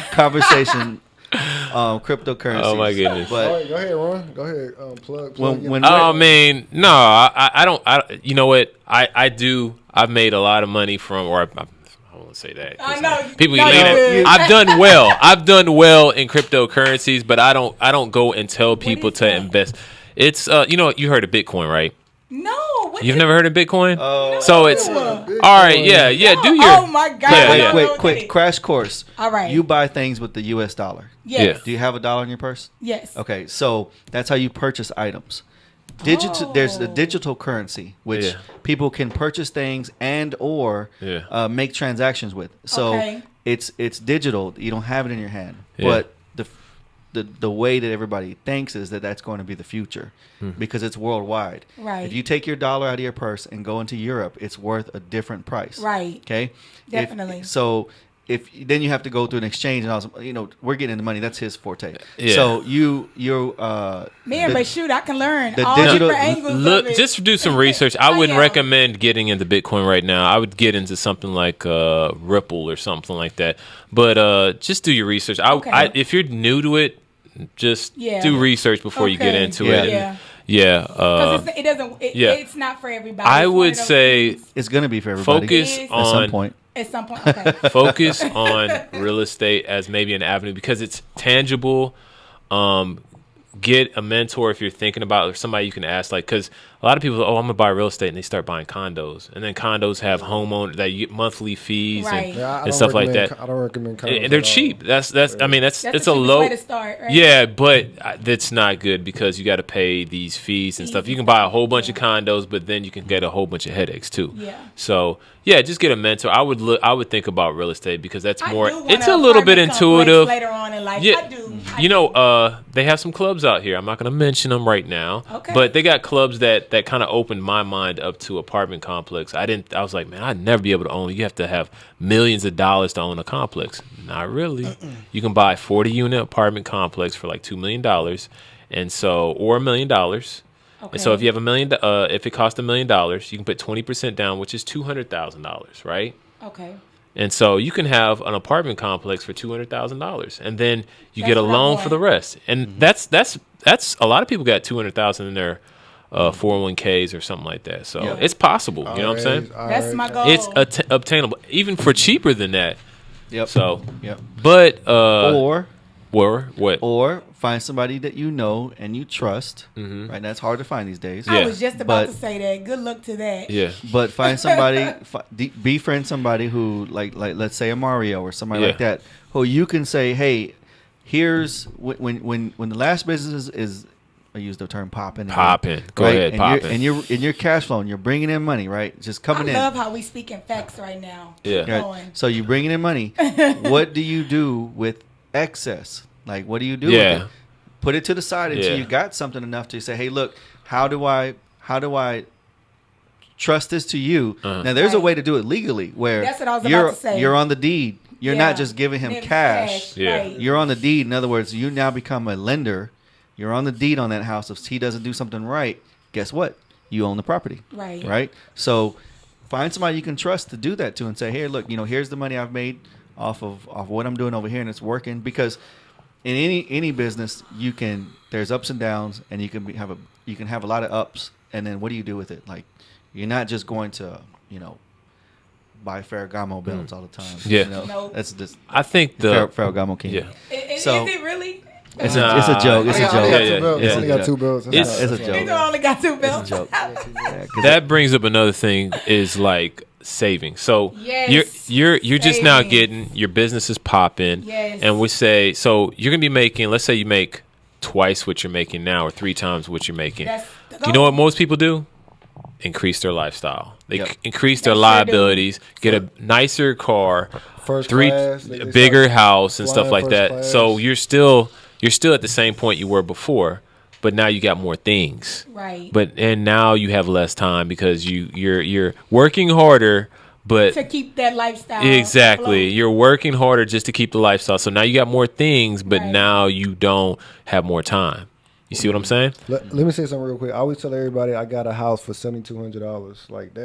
conversation. Cryptocurrencies. Oh my goodness. But, all right, go ahead, Ron. Go ahead. Plug no, I don't. You know what? I do. I've made a lot of money from, or I won't say that. I know. People get at. I've done well. I've done well in cryptocurrencies, but I don't go and tell people to invest. It's you heard of Bitcoin, right? No. You've never heard of Bitcoin? Oh. So it's all right. Yeah. Do your. Oh my God! Yeah, Quick crash course. All right. You buy things with the U.S. dollar. Yes. Yeah. Do you have a dollar in your purse? Yes. Okay, so that's how you purchase items. There's a digital currency which people can purchase things and or make transactions with. So it's digital. You don't have it in your hand, but the way that everybody thinks is that that's going to be the future because it's worldwide. Right. If you take your dollar out of your purse and go into Europe, it's worth a different price. Right. Okay. Definitely. If then you have to go through an exchange and also, we're getting into money. That's his forte. Yeah. So but shoot, I can learn the all digital- different angles Look, of it. just do some research. I wouldn't recommend getting into Bitcoin right now. I would get into something like Ripple or something like that. But just do your research. If you're new to it, just do research before you get into it. Because it doesn't. It's not for everybody. I would say it's going to be for everybody. Focus at some point. At some point, okay. Focus on real estate as maybe an avenue because it's tangible. Get a mentor if you're thinking about or somebody you can ask, because a lot of people, I'm gonna buy real estate, and they start buying condos, and then condos have homeowner that you get monthly fees and stuff like that. I don't recommend condos. And they're cheap. That's I mean that's it's a low way to start, right? Yeah, but that's not good because you got to pay these fees and stuff. You can buy a whole bunch of condos, but then you can get a whole bunch of headaches too. Yeah. So just get a mentor. I would think about real estate because that's more. It's a a little bit intuitive. Later on in life, Yeah, I do. They have some clubs out here. I'm not going to mention them right now. Okay. But they got clubs that kind of opened my mind up to apartment complex. I was like, man, I'd never be able to own. You have to have millions of dollars to own a complex. Not really. You can buy a 40-unit apartment complex for like $2 million, or $1 million. Okay. So if you have $1 million, if it costs $1 million, you can put 20% down, which is $200,000, right? Okay. And so you can have an apartment complex for $200,000, and then you get a loan for the rest. And that's a lot of people got $200,000 in their 401ks or something like that. So it's possible. You know what I'm saying? That's my goal. It's obtainable, even for cheaper than that. Yep. So, yep. But or what? Or find somebody that you know and you trust. Mm-hmm. Right, that's hard to find these days. I was just about to say that. Good luck to that. Yeah. But find somebody, befriend somebody who like let's say a Mario or somebody like that, who you can say, hey, here's when the last business is. I use the term popping. Popping. Go ahead, popping. And you're in your cash flow and you're bringing in money, right? Just coming in. I love how we speak in facts right now. Yeah. Right. So you're bringing in money. What do you do with excess? Like, what do you do with it? Put it to the side until you got something enough to say, hey, look, how do I trust this to you? Now, there's a way to do it legally where that's what I was about to say. You're on the deed. You're not just giving him cash. Yeah. Right. You're on the deed. In other words, you now become a lender. You're on the deed on that house. If he doesn't do something right, guess what? You own the property. Right. Right? So find somebody you can trust to do that to and say, hey, look, here's the money I've made off of what I'm doing over here and it's working. Because in any business, there's ups and downs and you can have a lot of ups, and then what do you do with it? Like, you're not just going to, buy Ferragamo belts all the time. Yeah. Nope. That's just I think Ferragamo King. Yeah. Is it really? It's a joke. It's a joke. It's only got 2 belts. It's a joke. He only got 2 belts. It's a joke. That brings up another thing is like saving. So you're just now getting your business is popping, and we say so you're gonna be making. Let's say you make twice what you're making now or 3 times what you're making. You know what most people do? Increase their lifestyle. They increase their liabilities, get a nicer car, bigger house and stuff like that. Class. So you're still at the same point you were before, but now you got more things. Right. And now you have less time because you're working harder, but to keep that lifestyle. Exactly. afloat. You're working harder just to keep the lifestyle. So now you got more things, but now you don't have more time. You see what I'm saying? Let me say something real quick. I always tell everybody I got a house for $7,200. Like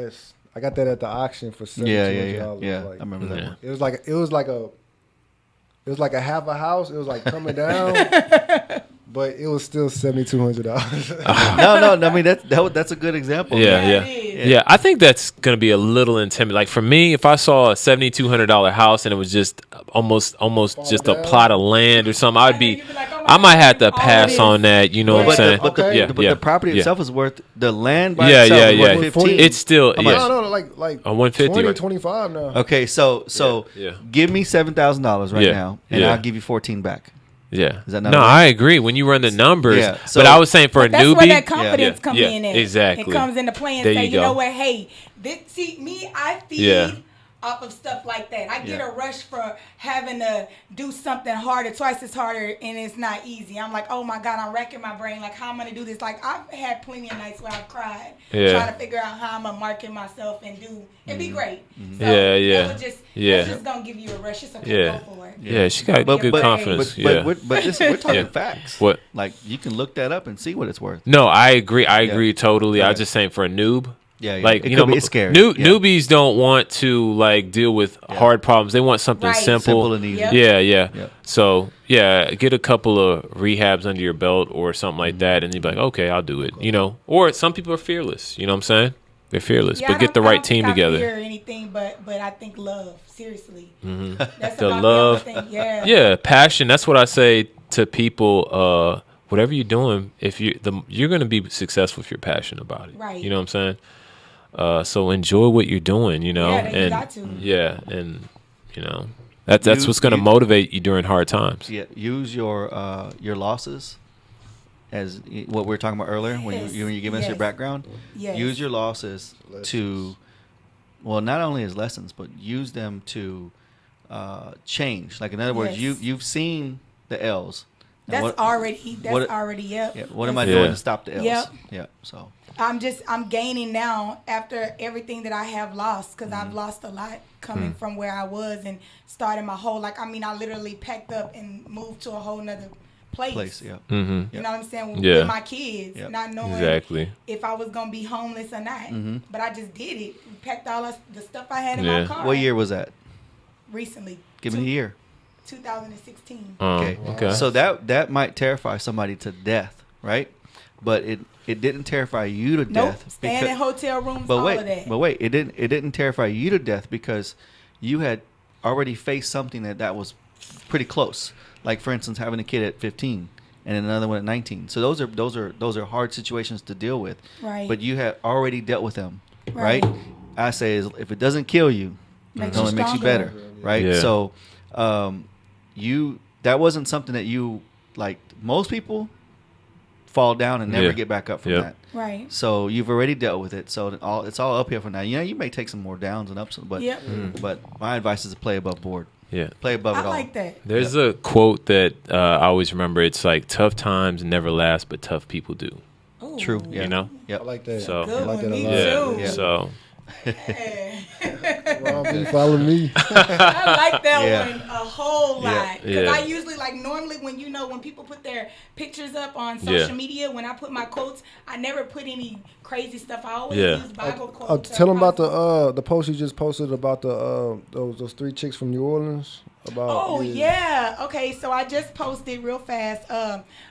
I got that at the auction for $7,200. Yeah. Like, I remember that one. It was like a half a house. It was like coming down, but it was still $7,200. No. I mean that's a good example. Yeah. I think that's gonna be a little intimidating. Like for me, if I saw a $7,200 house and it was just almost just a plot of land or something, I might have to pass on that. You know what I'm saying? But the property itself is worth the land by itself is worth 15. It's still No, like 150, 20, right? 25 now. Okay, so give me $7,000 right now, and I'll give you 14 back. Yeah. Is that not no, right? I agree when you run the numbers. Yeah. But I was saying for a that's newbie. Where that confidence comes in at. Exactly. It comes into play and there say, you you know go. what, hey, I feed off of stuff like that. I get a rush for having to do something harder, twice as harder, and it's not easy. I'm like, oh my God, I'm wrecking my brain. Like, how am I going to do this? Like, I've had plenty of nights where I've cried trying to figure out how I'm going to market myself and do and be great. So it's just going to give you a rush. It's okay, go for it. Yeah, she got good confidence. But we're talking facts. What? Like, you can look that up and see what it's worth. No, I agree. I agree totally. I was just saying for a noob. Yeah. Like, it's scary. Newbies don't want to like deal with hard problems. They want something simple and easy. Yeah. So get a couple of rehabs under your belt or something like that, and you're like, okay, I'll do it. You know, or some people are fearless. You know what I'm saying? They're fearless, but get the right team together. I don't fear anything, but I think love. Seriously, that's the about love. The thing. Passion. That's what I say to people. Whatever you're doing, if you're going to be successful if you're passionate about it. Right. You know what I'm saying? So enjoy what you're doing, you know, you got to. And you know that's what's going to motivate you during hard times. Yeah, use your losses as what we were talking about earlier when you're giving us your background. Yes. Use your losses to, well, not only as lessons, but use them to change. Like in other words, you've seen the L's. That's already. Yeah, what am I doing to stop the L's? Yep. Yeah. So. I'm gaining now after everything that I have lost because I've lost a lot coming from where I was and started my whole, I literally packed up and moved to a whole nother place. Yeah. Mm-hmm. You know what I'm saying? With my kids, not knowing if I was going to be homeless or not. But I just did it. Packed all the stuff I had in my car. What year was that? Recently. Give me a year. 2016. Okay. So that might terrify somebody to death, right? But it didn't terrify you to death. Staying in hotel rooms, all of that. But wait, it didn't terrify you to death because you had already faced something that was pretty close. Like for instance, having a kid at 15 and another one at 19. So those are hard situations to deal with. Right. But you had already dealt with them, right? I say if it doesn't kill you, it only makes you better, right? Yeah. So that wasn't something that you like. Most people fall down and never get back up from that. Right. So you've already dealt with it. So it's all uphill for now. You may take some more downs and ups, but but my advice is to play above board. Yeah. Play above it all. I like that. There's a quote that I always remember. It's like tough times never last, but tough people do. Ooh. True. Yeah. You know? Yep. I like that. So, Good I like one. that a Me lot. too. Yeah. So Follow me. I like that one a whole lot. Because I usually, normally when people put their pictures up on social media, when I put my quotes, I never put any crazy stuff. I always use Bible quotes. Tell them about the post you just posted about those 3 chicks from New Orleans. Okay, so I just posted real fast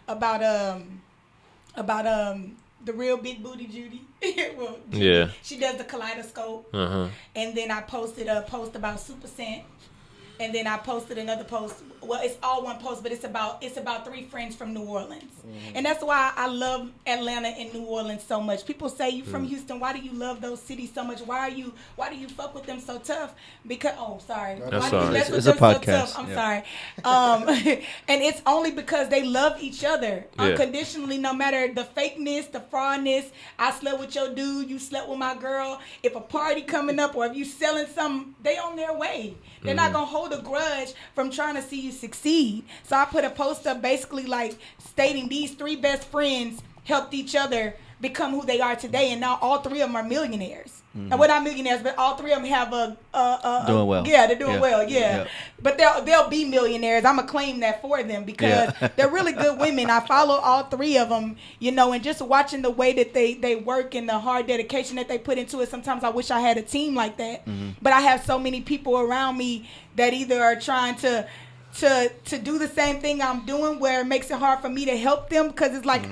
about the real big booty Judy. Well, Judy, she does the kaleidoscope. And then I posted a post about Super Scent. And then I posted another post. Well, it's all one post, but it's about 3 friends from New Orleans. And that's why I love Atlanta and New Orleans so much. People say, you from Houston, why do you love those cities so much? Why do you fuck with them so tough? Because sorry. That's all right. It's a podcast. So I'm sorry. And it's only because they love each other unconditionally, no matter the fakeness, the fraudness. I slept with your dude, you slept with my girl. If a party coming up or if you selling something, they on their way. They're not gonna hold a grudge from trying to see you succeed. So I put a post up basically stating these 3 best friends helped each other become who they are today, and now all 3 of them are millionaires. And well, not millionaires, but all 3 of them have doing well. Yeah, they're doing well. Yeah, but they'll be millionaires. I'm gonna claim that for them because they're really good women. I follow all 3 of them, and just watching the way that they work and the hard dedication that they put into it. Sometimes I wish I had a team like that, but I have so many people around me that either are trying to to do the same thing I'm doing, where it makes it hard for me to help them, because it's like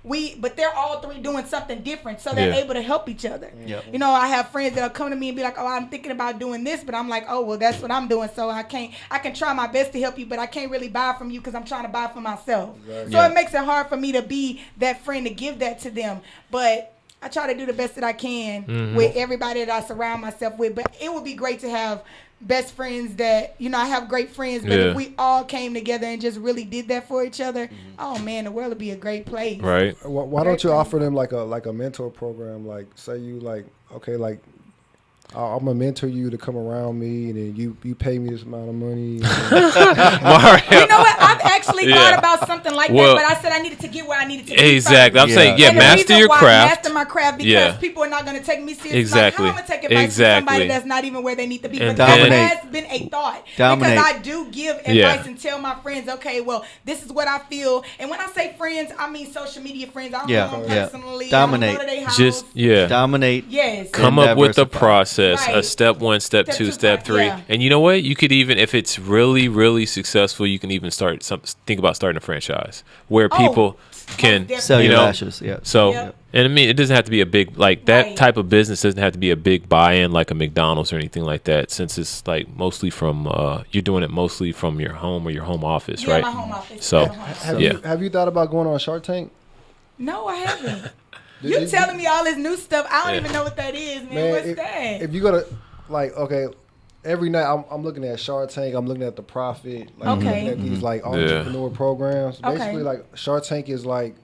but they're all three doing something different, so they're able to help each other. Yep. You know, I have friends that'll come to me and be like, "Oh, I'm thinking about doing this," but I'm like, "Oh, well, that's what I'm doing, so I can try my best to help you, but I can't really buy from you because I'm trying to buy for myself." Exactly. So it makes it hard for me to be that friend to give that to them, but I try to do the best that I can with everybody that I surround myself with. But it would be great to have best friends that, you know, I have great friends, but if we all came together and just really did that for each other, oh man, the world would be a great place. Right. Why don't you offer them like a mentor program? Like, say you like, okay, like, I'm gonna mentor you to come around me, and then you pay me this amount of money. You know what? I've actually thought about something like that, but I said I needed to get where I needed to be. Exactly. I'm saying, master your craft. Master my craft, because people are not going to take me seriously. Exactly. Like, how am I going to take advice from somebody that's not even where they need to be? And but that has been a thought. Because I do give advice and tell my friends, okay, well, this is what I feel. And when I say friends, I mean social media friends. I don't know them personally. Dominate. I don't go to their house. Just, dominate. Yes. Come up with the process. A step 1, step 2, step 3. And you know what? You could even, if it's really, really successful, you can even think about starting a franchise where people can sell your lashes. Yeah. So, and I mean, it doesn't have to be a big, like that type of business doesn't have to be a big buy-in like a McDonald's or anything like that, since it's like mostly from, you're doing it mostly from your home or your home office, right? My home office. So, have you thought about going on Shark Tank? No, I haven't. You telling me all this new stuff. I don't even know what that is, man. What's that? If you go to, like, okay, every night I'm looking at Shark Tank, I'm looking at The Profit, like I'm looking at these like entrepreneur programs. Basically, like Shark Tank is like,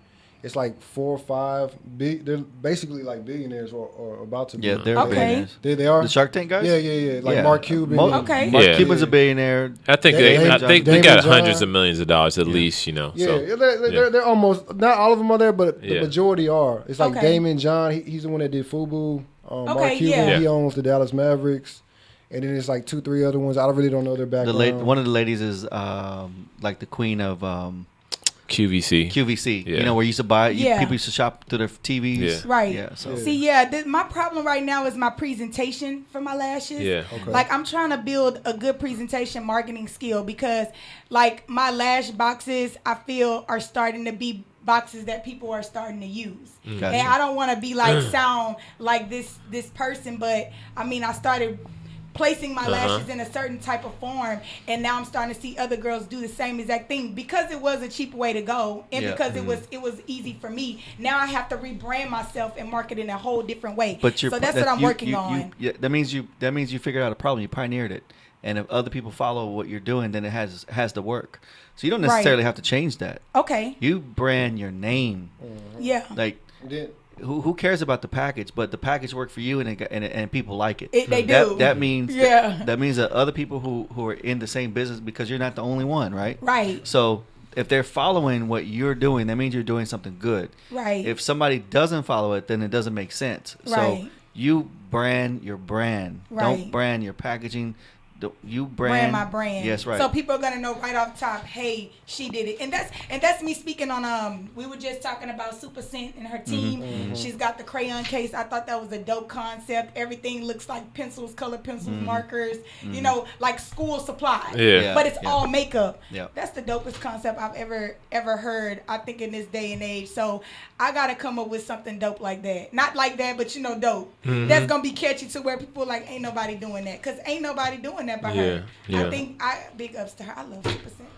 it's like 4 or 5 big. They're basically like billionaires or about to be. Yeah, they're billionaires. They are the Shark Tank guys. Yeah. Like Mark Cuban. Mark Cuban's a billionaire. I think they got hundreds of millions of dollars at least. You know. Yeah, they're almost, not all of them are there, but the majority are. It's like Damon John. He's the one that did FUBU. Mark Cuban. He owns the Dallas Mavericks. And then it's like 2, 3 other ones. I really don't know their background. One of the ladies is like the queen of QVC. You know, where you used to buy, people used to shop through their TVs. Yeah. Right. Yeah. So. See, my problem right now is my presentation for my lashes. Yeah. Okay. Like, I'm trying to build a good presentation marketing skill, because like my lash boxes, I feel, are starting to be boxes that people are starting to use. Gotcha. And I don't want to be like sound like this person, but I mean, I started placing my lashes in a certain type of form, and now I'm starting to see other girls do the same exact thing, because it was a cheap way to go, and because it was easy for me. Now I have to rebrand myself and market in a whole different way. So that's what I'm working on. That means you figured out a problem. You pioneered it, and if other people follow what you're doing, then it has to work. So you don't necessarily have to change that. Okay. You brand your name. Yeah. Like. Who cares about the package? But the package worked for you, and people like it. They do. That means that other people who are in the same business, because you're not the only one, right? Right. So if they're following what you're doing, that means you're doing something good. Right. If somebody doesn't follow it, then it doesn't make sense. Right. So you brand your brand. Right. Don't brand your packaging. You brand my brand. Yes, right. So people are gonna know right off the top, hey, she did it, and that's me speaking on. We were just talking about Super Scent and her team. She's got the crayon case. I thought that was a dope concept. Everything looks like pencils, colored pencils, markers. You know, like school supplies. Yeah. But it's all makeup. Yeah. That's the dopest concept I've ever heard, I think, in this day and age. So I gotta come up with something dope like that. Not like that, but dope. That's gonna be catchy to where people are like, ain't nobody doing that, because ain't nobody doing that by her. I think big ups to her. I love 2%.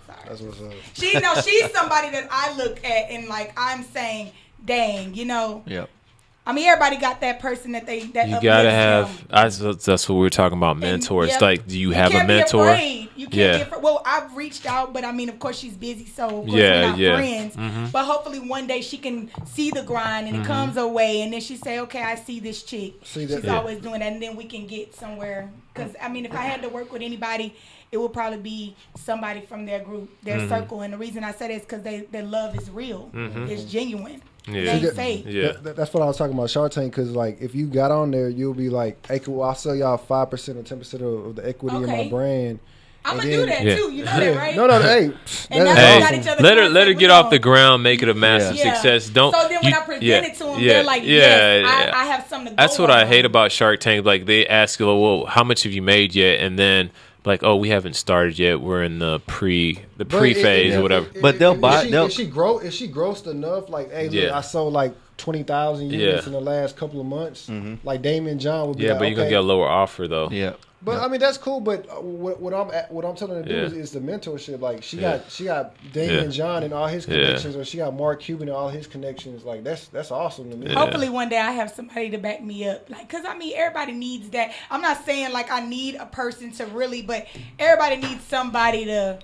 Sorry. That's what's up. She's somebody that I look at and like I'm saying, dang, Yep. I mean, everybody got that person that you gotta have. That's what we were talking about. Mentors. Like, do you have a mentor? You can't be afraid. Well, I've reached out, but I mean, of course, she's busy, so of course we're not friends. But hopefully, one day she can see the grind and it comes her way, and then she say, "Okay, I see this chick. She's always doing that," and then we can get somewhere. Because I mean, if I had to work with anybody, it would probably be somebody from their group, their circle. And the reason I say that is because their love is real. It's genuine. Yeah. They fake. Yeah. That's what I was talking about Shark Tank, because like if you got on there, you'll be like, hey, cool, I'll sell y'all 5% or 10% of the equity in my brand. I'm gonna do that too. You know that, right? No, hey. Let her get off the ground, make it a massive success. Don't. So then when I present it to them, they're like, yes, I have something to go That's what I hate about Shark Tank. Like, they ask, well, how much have you made yet? And then like, oh, we haven't started yet. We're in the pre phase or whatever. But they'll buy. Is she grossed enough? Like, hey, look, I sold like 20,000 units in the last couple of months. Mm-hmm. Like Damien John would be. Yeah, like, but you're gonna get a lower offer though. Yeah. But I mean that's cool. But what I'm telling her to do is the mentorship. Like she got Damien John and all his connections, or she got Mark Cuban and all his connections. Like that's awesome to me. Yeah. Hopefully one day I have somebody to back me up. Like, cause I mean everybody needs that. I'm not saying like I need a person to really, but everybody needs somebody to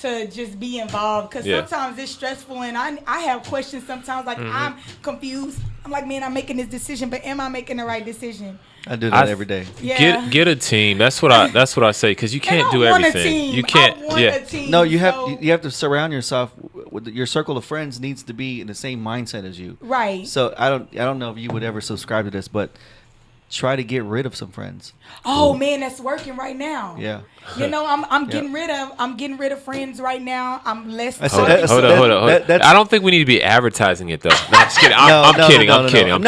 just be involved. Cause sometimes it's stressful and I have questions. Sometimes like I'm confused. I'm like, man, I'm making this decision, but am I making the right decision? I do that every day. Yeah. Get a team. That's what I say, because you can't do everything. You can't. A team, no, you have to surround yourself with your circle of friends needs to be in the same mindset as you. Right. So I don't know if you would ever subscribe to this, but try to get rid of some friends. Oh man, that's working right now. Yeah. You know, I'm getting rid of friends right now. I'm less. Hold on. I don't think we need to be advertising it though. No, I'm just kidding. I'm kidding. I'm kidding. I'm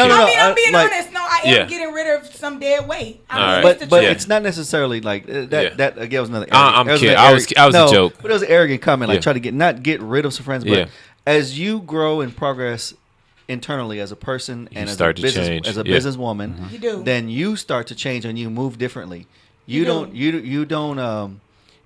being honest. No, I am getting rid of some dead weight. But it's not necessarily like that. That again was another. I'm kidding. I was a joke. But it was an arrogant comment. Like try to get rid of some friends. But as you grow and progress internally as a person and as a businesswoman, then you start to change and you move differently. You don't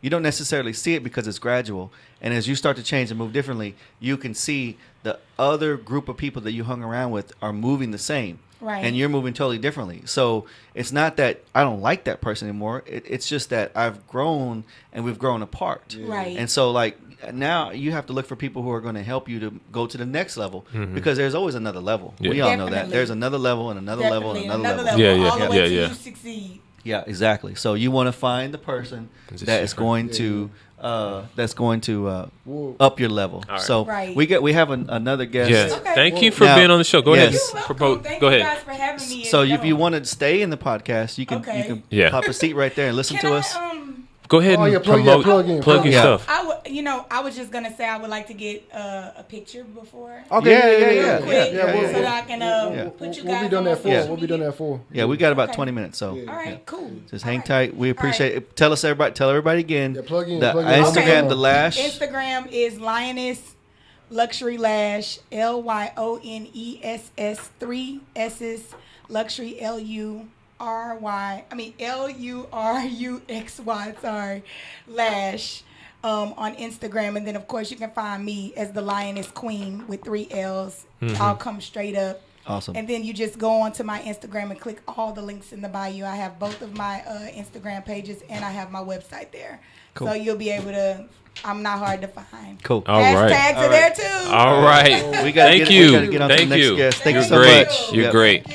necessarily see it because it's gradual. And as you start to change and move differently, you can see the other group of people that you hung around with are moving the same. Right. And you're moving totally differently. So it's not that I don't like that person anymore. It's just that I've grown and we've grown apart. Yeah. Right. And so like now you have to look for people who are going to help you to go to the next level because there's always another level. Yeah. We all know that. There's another level and another level and another level. All the way till you succeed. Yeah, exactly. So you want to find the person that is going to up your level. Right. So we have another guest. Yes. Okay. Thank you for being on the show. Go ahead. Go ahead. You guys for having me. So if you want to stay in the podcast, you can pop a seat right there and listen to us. Go ahead and plug your stuff. I was just gonna say I would like to get a picture before. Okay. Yeah. So that I can put you guys. We'll be done that for. We'll be done that for. Yeah, we got about 20 minutes. So. All right, cool. Just hang tight. We appreciate it. Tell everybody again. Yeah, plug in. Instagram, the lash. Instagram is lyoness luxury lash LYONESS 3 S's luxury LURUXY, sorry, lash on Instagram. And then, of course, you can find me as the Lioness Queen with 3 L's. I'll come straight up. Awesome. And then you just go onto my Instagram and click all the links in the bio. I have both of my Instagram pages and I have my website there. Cool. So you'll be able to, I'm not hard to find. Cool. All right. Hashtags are there too. All right. Thank you. Thank you. Thank you so so much. You're great.